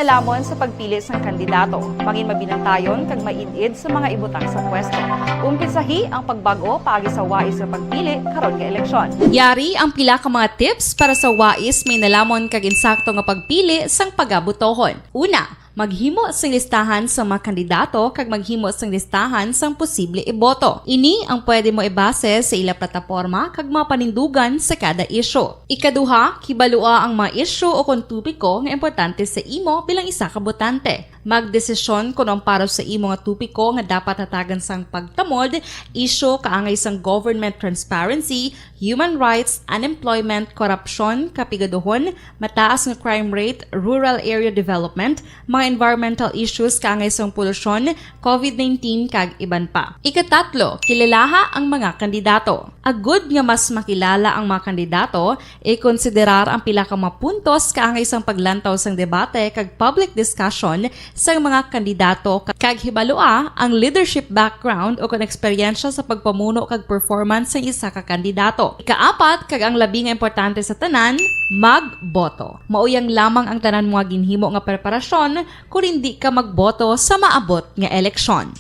Nalamon sa pagpili ng kandidato, pangin mabinantayon kag maid-id sa mga ibutang sa pwesto. Umpisahi ang pagbago paagi sa wais sa pagpili karon nga eleksyon. Yari ang pila ka mga tips para sa wais may nalamon kag insakto nga pagpili sang pagabutohon. Una, maghimo sang listahan sa mga kandidato kag maghimo sang listahan sang posible iboto. Ini ang pwede mo ibase sa ila plataporma kag mga panindugan sa kada isyu. Ikaduha, kibalua ang mga isyu o kung tupiko nga importante sa imo bilang isa ka botante. Magdesisyon kung ang para sa imo nga tupiko nga dapat hatagan sang pagtamod, isyu kaangay sang government transparency, human rights, unemployment, korupsyon, kapigaduhon, mataas nga crime rate, rural area development, mga environmental issues kaangay sang polusyon, COVID-19 kag iban pa. Ikatatlo, kilalaha ang mga kandidato. Agud nga mas makilala ang mga kandidato, i-konsiderar ang pila ka mga puntos kaangay sang paglantaw sang debate kag public discussion sang mga kandidato kag hibalua ang leadership background o kung eksperyensya sa pagpamuno kag performance sa isa ka kandidato. Ikaapat, kag ang labi nga importante sa tanan, magboto. Mauyang lamang ang tanan mga ginhimo nga preparasyon kung hindi ka magboto sa maabot nga eleksyon.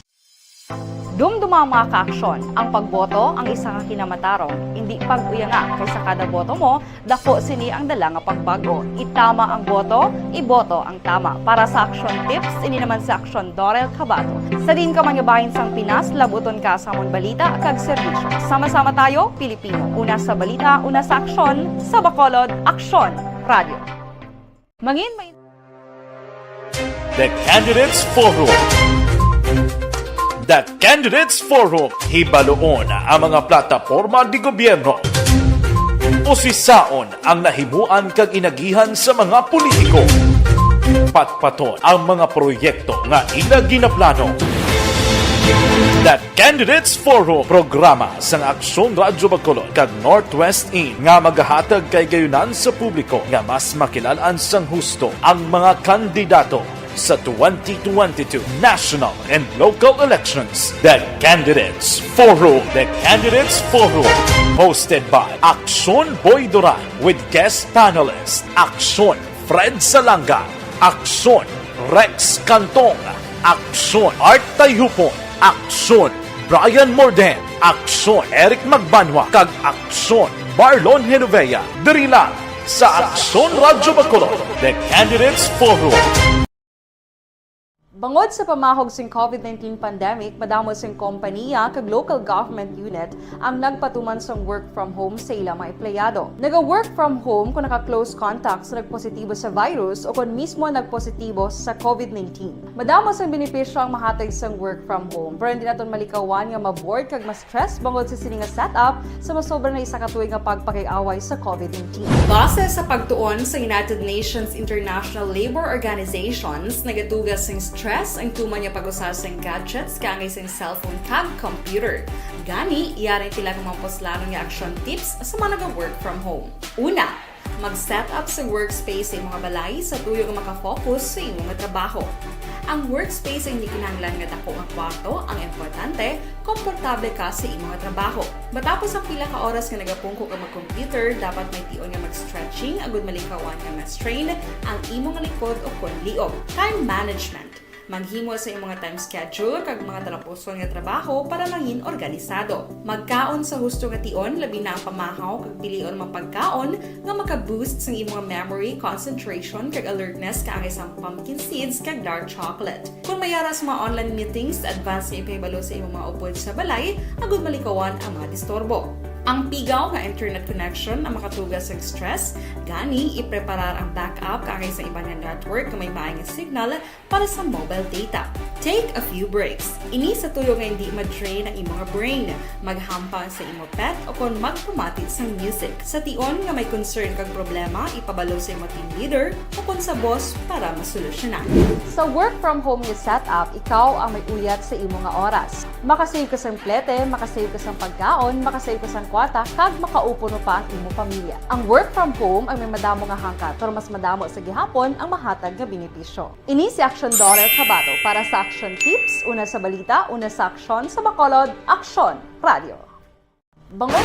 Dumduma ang mga kaaksyon. Ang pagboto ang isa ka kinamatarong. Hindi pag-uyanga kaysa kada boto mo, dako sini ang dala nga pagbago. Itama ang boto, iboto ang tama. Para sa action tips, ini naman sa Action Dorel Cabato. Sa din ka manyabahin sang Pinas, labuton ka sa mong balita kag serbisyo. Sama-sama tayo, Pilipino. Una sa balita, una sa aksyon, sa Bacolod, Aksyon Radio. Mangin may The Candidates Forum. The Candidates Forum, hibaloon ang mga plataporma di gobyerno. Usisaon ang nahimuan kag inagihan sa mga politiko. Patpaton ang mga proyekto nga ila ginaplano. The Candidates Forum, programa sang Aksyon Radyo Bacolod kag Northwest In nga magahatag kay gayunan sa publiko nga mas makilalaan sang husto ang mga kandidato sa 2022 national and local elections. The Candidates Forum. The Candidates Forum. Hosted by Aksyon Boy Duran with guest panelists Aksyon Fred Salanga, Aksyon Rex Cantong, Aksyon Art Tayhupon, Aksyon Brian Morden, Aksyon Eric Magbanwa, kag Aksyon Marlon Genovea. Diri lang sa Aksyon Radyo Bacolod. The Candidates Forum. Bangod sa pamahog sing COVID-19 pandemic, madamo sing kompanya kag local government unit ang nagpatuman sang work from home sa ilang mga empleyado. Naga-work from home kung naka-close contacts na nagpositibo sa virus o kung mismo nagpositibo sa COVID-19. Madamo sang benepisyo ang mahatag sang work from home, pero hindi naton malikawan nga ma-bored kag ma-stress bangod sa sini nga setup sa masobra na isa ka tuig nga pagpakiaway sa COVID-19. Base sa pagtuon sa United Nations International Labor Organizations, nagatugas sing stress ang tuman niya pag-usar sa gadgets kangay sa cellphone kag computer. Gani, iyarin tila ng mga poslano nga action tips sa mga nag-work from home. Una, Mag-set up sa workspace sa imong balay sa tuyo nga makafocus sa imong nga trabaho. Ang workspace ay hindi kinahanglan nga dako nga kwarto, ang importante, komportable ka sa imong nga trabaho. Matapos ang pila ka oras nga nagapungko ka mag-computer, dapat may tion nga mag-stretching agud malikawan nga ma-strain ang imong likod o kon liog. Time management. Maghimo sa imong time schedule kag mga talapuson nga trabaho para mangin organisado. Magkaon sa husto nga tion, labi na ang pamahaw kag pilion mang pagkaon nga maka-boost sa imong memory, concentration kag alertness kaangay sang pumpkin seeds kag dark chocolate. Kung mayara sa mga online meetings, advance nga ipahibalo sa imong mga upod sa balay, agud malikawan ang mga disturbo. Ang pigaw nga internet connection ang makatugas sa stress, gani ipreparar ang backup kaangay sa ibang network nga may maayong signal para sa mobile data. Take a few breaks. Ini sa tuyo nga hindi ma-drain ang imong brain. Maghampang sa imong pet o kon magpumatid sa music. Sa tion nga may concern kag problema, ipabalo sa imong team leader o kon sa boss para masolusyonan. Sa work from home nga setup, ikaw ang may uyat sa imong nga oras. Makasave ka sa plete, makasave ka sa pagkaon, makasave ka sa kwata, kag makaupo no pa ang imong pamilya. Ang work from home ay may madamo nga hangkat, pero mas madamo sa gihapon ang mahatag nga benepisyo. Ini si Action Daughter Kabato para sa Action Tips, una sa balita, una sa aksyon sa Bacolod, Action Radio. Bangon!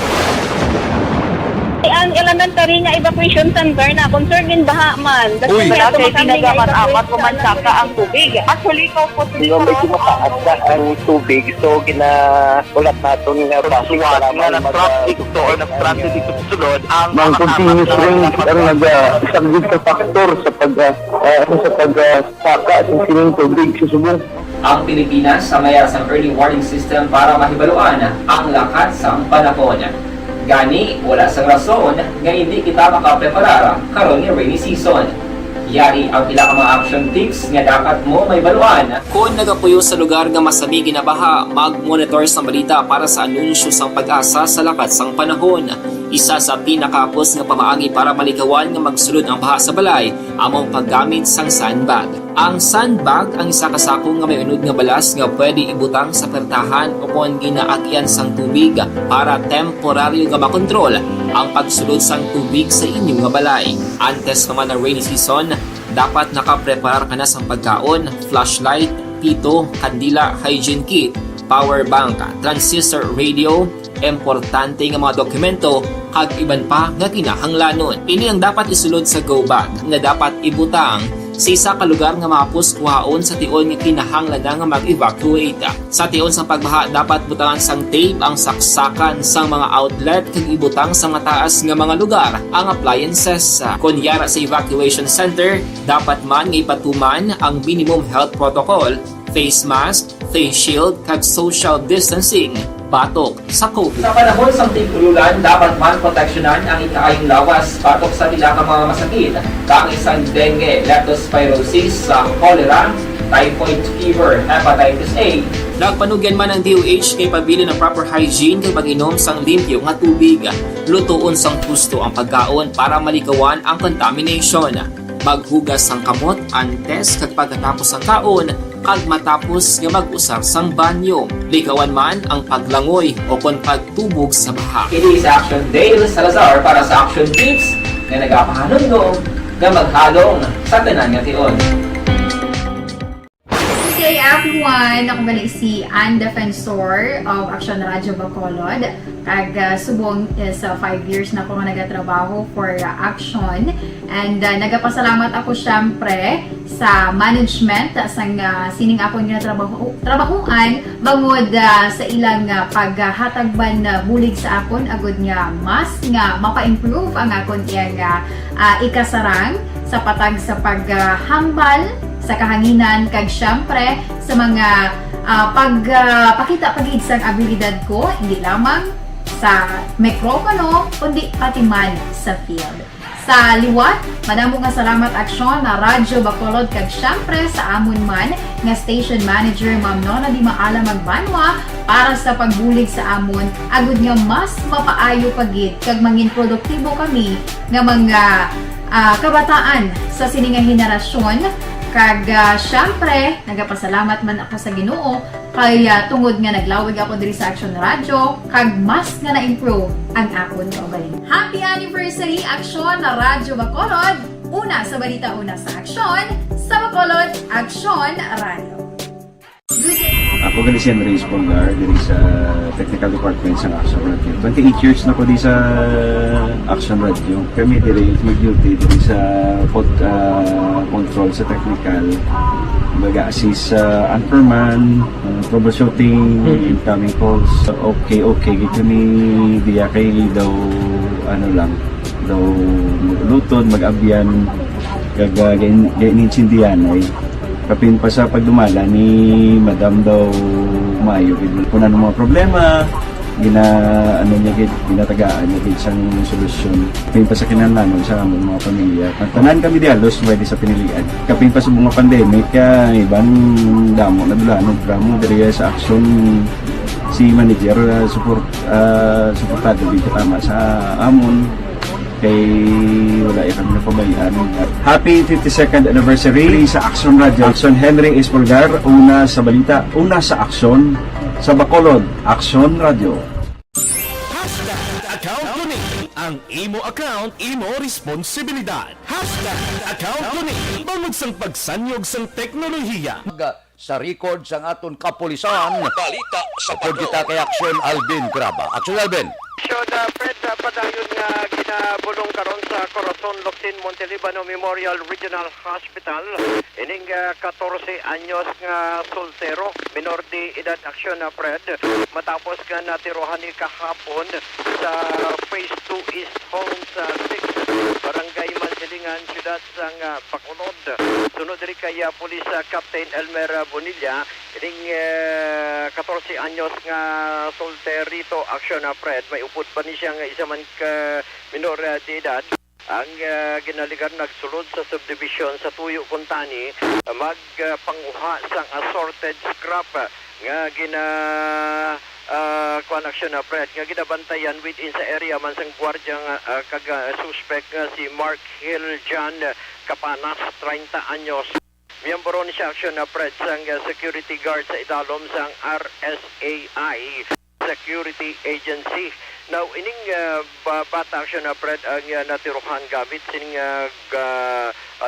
Ang elementary nga evacuation center na concern din baha man. Uy, kasi pinagamat-amat kumansaka ang tubig. Actually, ko po Hindi may kumataas na ang tubig, so ulat natin nga pasiwala nga ng traffic to or nag-transit dito sa sulod ang continuous rain ang nag-isagid sa factor sa pagsaka ng sining tubig sa subong. Ang Pilipinas sa mayroon sa early warning system para mahibaluan ang lakas sa panahon. Gani, wala sang rason nga hindi kita makapreparar karon nga rainy season. Yari ang pila ka mga action tips nga dapat mo may baluan. Kung nagapuyo sa lugar nga masabi ginabaha, mag-monitor sa balita para sa anunsyo sang pag-asa sa lakat sang panahon. Isa sa pinakapos nga pamaagi para malikawan nga magsulod ang baha sa balay, among paggamit sang sandbag. Ang sandbag ang isa ka sako nga may unod nga balas nga pwede ibutang sa pertahan o kung ginaagyan sang tubig para temporaryo nga makontrol ang pagsulod sang tubig sa inyong nga balay. Antes naman ng rainy season, dapat nakapreparar ka na sang pagkaon, flashlight, pito, kandila, hygiene kit, power bank, transistor radio, importante nga mga dokumento kag iban pa nga kinahanglanon. Ini ang dapat isulod sa go bag nga dapat ibutang sa isa ka lugar nga mapos kuhaon sa tion nga kinahanglan nga mag-evacuate. Sa tion sa pagbaha dapat butangan sang tape ang saksakan sang mga outlet kag ibutang sa mataas nga mga lugar ang appliances. Kunyara sa evacuation center, dapat man nga ipatuman ang minimum health protocol, face mask, face shield kag social distancing. Batok sa COVID. Sa panahon sa tigululan, dapat man proteksyonan ang ikaayong lawas batok sa pila ka mga masakit. Kang isang dengue, leptospirosis, cholera, typhoid fever, hepatitis A. Nagpanugyan man ang DOH kay pabili ng proper hygiene kay pag-inom sang limpyo nga tubig. Lutuon sang gusto ang pagkaon para malikawan ang contamination. Maghugas sang kamot antes kag pagkatapos ang kaon kag matapos nga mag-usar sang banyo. Likawan man ang paglangoy o kon pagtubog sa baha. Kini sa Action Dale Salazar para sa Action Tips nga nagapahanundong nga maghalong sa tanan nga tion. Hey everyone! Ako gali si Ann Defensor of Action Radio Bacolod. Kag subong sa 5 years na ako nga nagatrabaho for Action. And nagapasalamat ako syempre sa management sang sining ako nga trabahuan bangod sa ilang paghatagban na bulig sa akon agud nga mas nga mapa-improve ang akon nga ikasarang sa patag sa paghambal sa kahanginan kag syempre sa mga pakita pagid sang abilidad ko hindi lamang sa mikropono kundi pati man sa field. Sa liwat, madamo nga salamat Aksyon na Radyo Bacolod kag syempre sa amon man nga station manager Ma'am Nona Di Maala Magbanwa para sa pagbulig sa amon agud nga mas mapaayo pagid kag mangin produktibo kami nga mga kabataan sa sininga henerasyon. Kag syempre, nagapasalamat man ako sa Ginoo Kaya tungod nga naglawig ako diri sa Action Radio, kag mas nga na-improve ang akon kaugalingon. Happy anniversary Action Radio Bacolod! Una sa balita, una sa aksyon, sa Bacolod, Action Radio. Ako gali si Andres Polgar diri sa Technical Department sa Action Radio. 28 years na ko di sa Action Radio. Kami diri mag-duty diri sa control sa technical. Mag-assist sa anchorman, troubleshooting, incoming calls. Okay, kami diya kay daw daw maglutod, mag-abyan, ganinsindihan ay kapin pa sa pagdumala ni Madam daw Mayo kung ano mga problema ginatagaan niya gid sang solusyon kapin pa sa kinahanglan sa among mga pamilya tanan kami dialos pwede sa pinilian kapin pa sa mga pandemic iban damo nadulanon programo diri sa action si manager suportado dito tama sa amon kay wala kami napabayaan. Happy 52nd anniversary sa Action Radio. Action Henry Espolgar, una sa balita, una sa aksyon sa Bacolod, Action Radio. Account Kuning. Ang imo account, imo responsibilidad. Account Kuning. Bangod sang pagsanyog sang teknolohiya. Sa record sang aton kapulisan. Balita sa kita kay Action Alvin Graba. Action Alvin. Fred, padayon nga ginabulong karon sa Corazon Locsin Montelibano Memorial Regional Hospital. Ining 14 anyos nga soltero, minor de edad aksyon na Fred. Matapos nga natirohan ni kahapon sa Phase 2 East Homes 6, Barangay Mansilingan, Siyudad sang Bacolod. Sunod rin kay Police Captain Elmer Bonilla, ining 14 anyos nga solterito aksyon na Fred. May upod pa ni siya nga isa man ka minor de edad. Ang ginaligan nagsulod sa subdivision sa Tuyo, Kuntani, magpanguha sang assorted scrap nga kuan aksyon na Fred nga ginabantayan within sa area man sang gwardiya nga suspect nga si Mark Hill John Capanas, 30 anyos. Miyembro ni siya aksyon na Fred sang security guard sa idalom sang RSAI Security Agency. Now, ining bata aksyon na Fred ang natiruhan gamit sining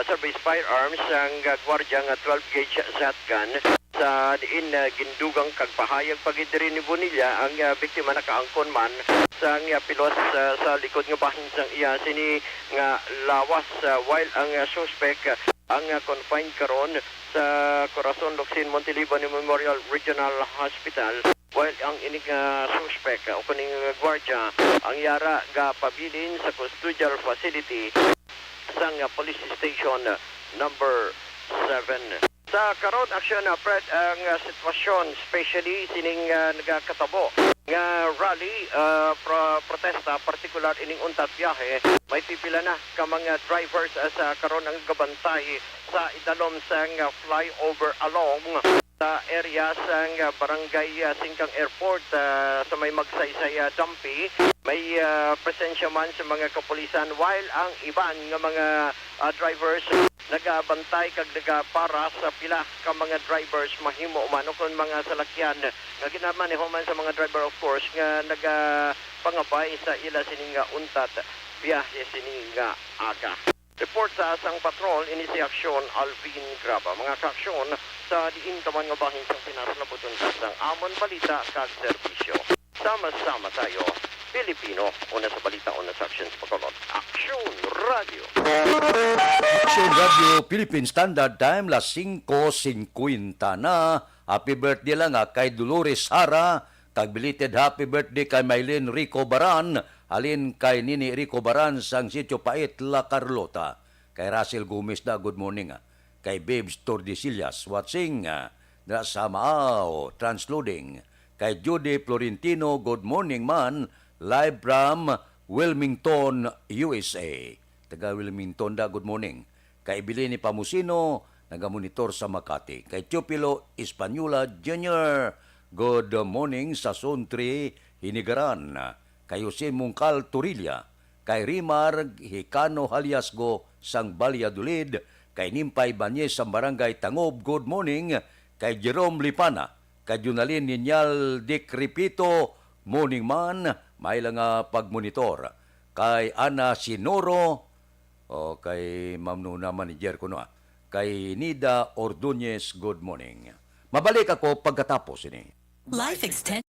service firearms ang gwardiya nga 12-gauge shotgun sa diin gindugang kagpahayag pagidiri ni Bonilla ang biktima nakaangkon man sa pilos sa likod nga bahin sang iya sini nga lawas while ang suspect ang confined karon sa Corazon Locsin Montelibano Memorial Regional Hospital. While ang ining suspect o kuning gwardiya ang yara ga pabilin sa custodial facility sang police station number 7. Sa karon aksyon na Fred ang sitwasyon, especially sining nagakatabo nga rally protesta partikular ining untat biyahe, may pipila na ka mga drivers sa karon ang gabantay sa idalom sang flyover along sa area sang barangay Singkang Airport sa may magsaysay Dampi. May presensya man sa mga kapulisan while ang iban nga mga drivers nagabantay kag nagapara sa pila ka mga drivers mahimo man kon mga salakyan nga ginamaneho man sa mga driver of course nga nagapangabay sa ila sining untat biyahe sining aga. Report sa asang patrol ini si Aksyon Alvin Graba. Mga kaaksyon sa diin kaman nga bahin sang Pinas na buton sang amon balita kag serbisyo. Sama-sama tayo, Pilipino, una sa balita, una sa action sa Bacolod. Aksyon Radio. Action Radio Philippine Standard Time las 5:50 na. Happy birthday lang kay Dolores Sara. Kag belated happy birthday kay Maylene Rico Baran. Halin kay Nini Rico Baran sang Sitio Pait, La Carlota. Kay Russell Gomez na good morning. Kay Babes Tordesillas watching na sa Maaw transloading. Kay Judy Florentino good morning man live from Wilmington, USA. Taga Wilmington da good morning. Kay Bilini Pamusino nagamonitor sa Makati. Kay Teopilo Espanola Jr. good morning sa Zone 3 Hinigaran. Kay Jose Mungkal Turilla, kay Rimar Hicano Haliasgo sang Valladolid, kay Nimpay Banyes sa Barangay Tangob, good morning, kay Jerome Lipana, Kadyunalin ninyal Dikripito Morning Man, may lang pagmonitor. Kay Ana Sinoro, o kay Ma'am Nuna Manager ko no, kay Nida Ordonez, good morning. Mabalik ako pagkatapos ini. Life Extension.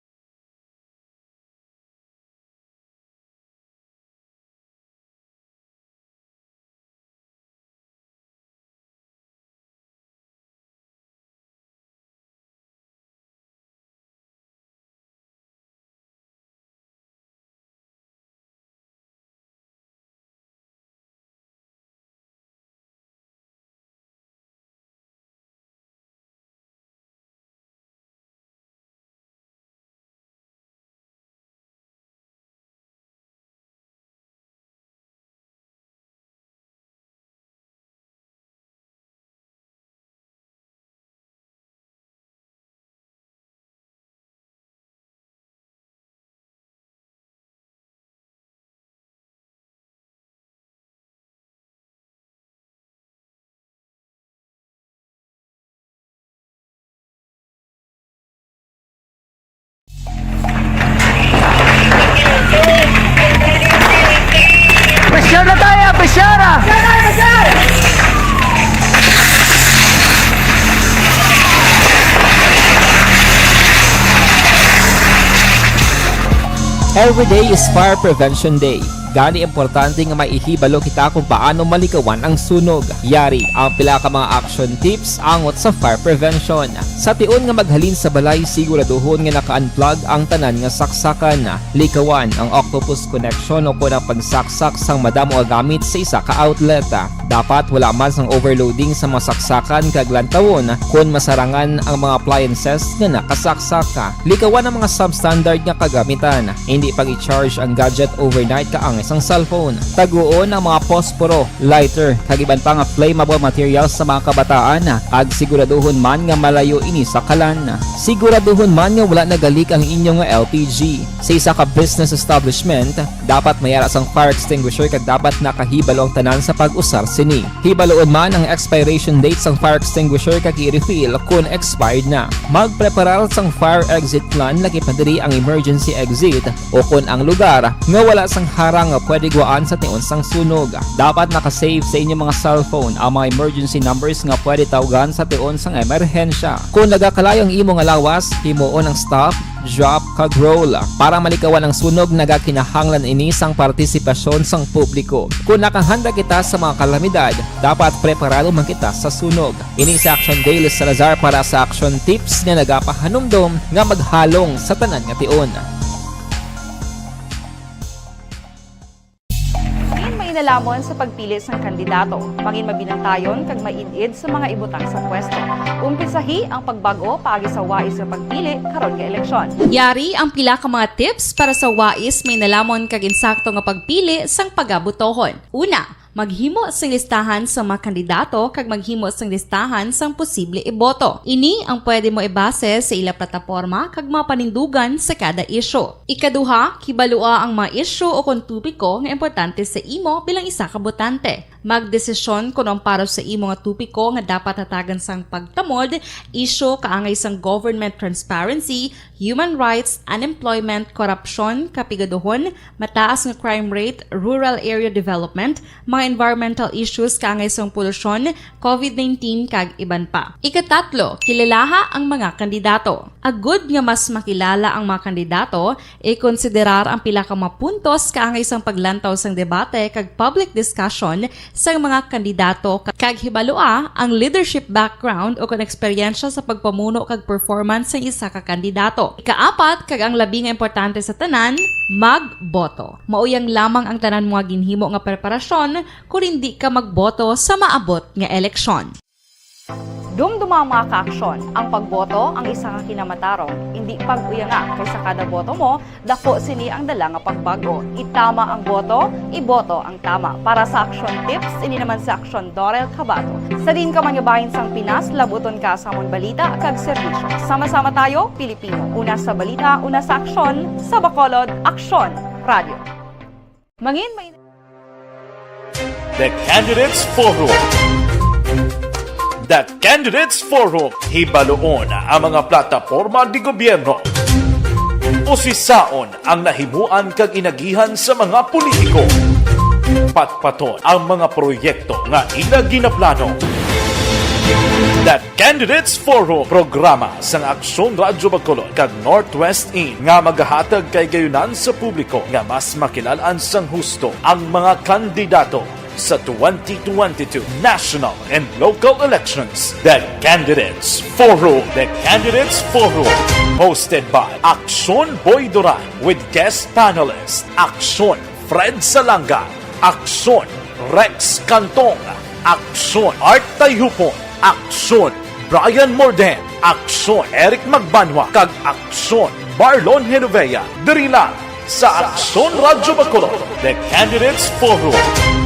Presyar na tayo, presyara! Every day is Fire Prevention Day. Gani importante nga maihibalo kita kung paano malikawan ang sunog. Yari ang pila ka mga action tips angot sa fire prevention. Sa tion nga maghalin sa balay, siguraduhon nga naka-unplug ang tanan nga saksakan. Likawan ang octopus connection o kung ang pagsaksak sang madamo nga gamit sa isa ka outlet. Dapat wala man sang overloading sa mga saksakan kag lantawon kung masarangan ang mga appliances nga nakasaksaka. Likawan ang mga substandard nga kagamitan. Hindi pag i-charge ang gadget overnight kaang isang cellphone. Taguon ang mga posporo, lighter, kag iban pa nga flammable materials sa mga kabataan. Ag siguraduhon man nga malayo ini sa kalan. Siguraduhon man nga wala nagalik ang inyong LPG. Sa isa ka business establishment, dapat mayara sang fire extinguisher kag dapat nakahibalo ang tanan sa pag-usar sini. Hibaloon man ang expiration date sang fire extinguisher kag i-refill kung expired na. Magpreparar sang fire exit plan lagi pa diri ang emergency exit o kung ang lugar nga wala sang harang nga pwede guwaan sa tion sang sunog. Dapat nakasave sa inyong mga cellphone ang mga emergency numbers nga pwede tawagan sa tion sang emerhensya. Kung nagakalayo ang imong lawas, himuon ang stop, drop, kag roll. Para malikawan ang sunog, nagakinahanglan ini sang partisipasyon sang publiko. Kung nakahanda kita sa mga kalamidad, dapat preparado man kita sa sunog. Ini sa Action Daily Salazar para sa action tips nga nagapahanumdom nga maghalong sa tanan nga tion. Nalamon sa pagpili ng kandidato, mangin mabinantayon kag maidid sa mga ibutang sa pwesto. Umpisahi ang pagbago paagi sa wais sa pagpili karon nga eleksyon. Yari ang pila ka mga tips para sa wais may nalamon kag insakto nga pagpili sang pagabutohon. Una, maghimo sang listahan sa mga kandidato kag maghimo sang listahan sang posible iboto. Ini ang pwede mo ibase sa ila plataporma kag mga panindugan sa kada isyu. Ikaduha, kibalua ang mga isyu o kung tupiko nga importante sa imo bilang isa ka botante. Magdesisyon kung ang para sa imo nga tupiko nga dapat hatagan sang pagtamod, isyu kaangay sang government transparency, human rights, unemployment, korupsyon, kapigaduhon, mataas nga crime rate, rural area development, mga environmental issues kaangay sang polusyon, COVID-19 kag iban pa. Ikatatlo, kilalaha ang mga kandidato. Agud nga mas makilala ang mga kandidato, i-konsiderar ang pila ka mga puntos kaangay sang paglantaw sang debate kag public discussion sang mga kandidato kag hibalua ang leadership background o kung eksperyensya sa pagpamuno kag performance sa isa ka kandidato. Ikaapat, kag ang labi nga importante sa tanan, magboto. Mauyang lamang ang tanan mga ginhimo nga preparasyon kung hindi ka magboto sa maabot nga eleksyon. Dumduma ang mga kaaksyon. Ang pagboto ang isa ka kinamatarong. Hindi pag-uyanga kaysa kada boto mo, dako sini ang dala nga pagbago. Itama ang boto, iboto ang tama. Para sa action tips, ini naman sa action Dorel Cabato. Sa din ka manyabahin sang Pinas, labuton ka sa amon balita kag serbisyo. Sama-sama tayo, Pilipino. Una sa balita, una sa aksyon, sa Bacolod, Aksyon Radio. Mangin may The Candidates Forum. The Candidates Forum, hibaloon ang mga plataporma di gobyerno. Usisaon ang nahimuan kag inagihan sa mga politiko. Patpaton ang mga proyekto nga ila ginaplano. The Candidates Forum, programa sang Aksyon Radyo Bacolod kag Northwest In nga magahatag kay gayunan sa publiko nga mas makilalaan sang husto ang mga kandidato sa 2022 national and local elections. The Candidates Forum. The Candidates Forum. Hosted by Aksyon Boy Duran with guest panelists Aksyon Fred Salanga, Aksyon Rex Cantong, Aksyon Art Tayupon, Aksyon Brian Morden, Aksyon Eric Magbanwa, kag Aksyon Marlon Genovea. Diri lang sa Aksyon Radyo Bacolod. The Candidates Forum.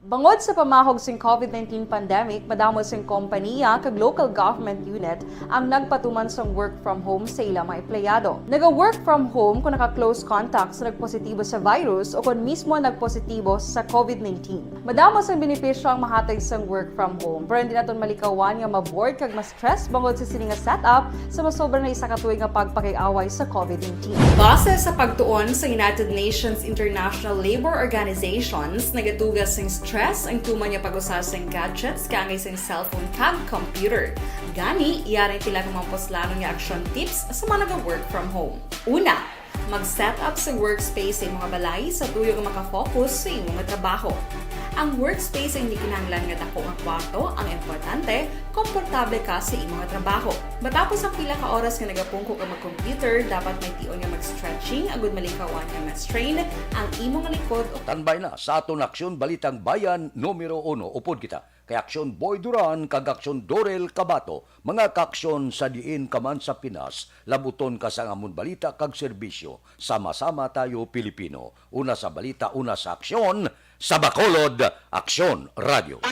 Bangod sa pamahog sing COVID-19 pandemic, madamo sing kompanya kag local government unit ang nagpatuman sang work from home sa ilang mga empleyado. Naga-work from home kung naka-close contact sa nagpositibo sa virus o kung mismo nagpositibo sa COVID-19. Madamo sang benepisyo ang mahatag sang work from home, pero hindi naton malikawan nga ma-bored kag ma-stress bangod sa sini nga setup sa masobra na isa ka tuig nga pagpakiaway sa COVID-19. Base sa pagtuon sa United Nations International Labour Organizations, nagatugas sing stress ang tuman niya pag-usas ng gadgets kangay sa cellphone kag computer. Gani, iyaring pila ng mga poslano nga action tips sa mga nag-work from home. Una, mag-set up sa workspace sa mga balay sa tuyo nga makafocus sa imong trabaho. Ang workspace ay hindi kinahanglan nga dako nga kwarto, ang importante, komportable ka sa imong trabaho. Matapos ang pila ka oras nga nagapungko ka mag-computer, dapat may tion nga mag-stretching agud malikawan nga ma-strain ang imong likod o Tanbay na sa aton Aksyon Balitang Bayan numero 1. Upod kita kay Aksyon Boy Duran kag Aksyon Dorel Cabato, mga kaaksyon sa diin kaman sa Pinas, labuton ka sa amon balita kag serbisyo. Sama-sama tayo Pilipino. Una sa balita, una sa aksyon, sa Bacolod, Aksyon Radio.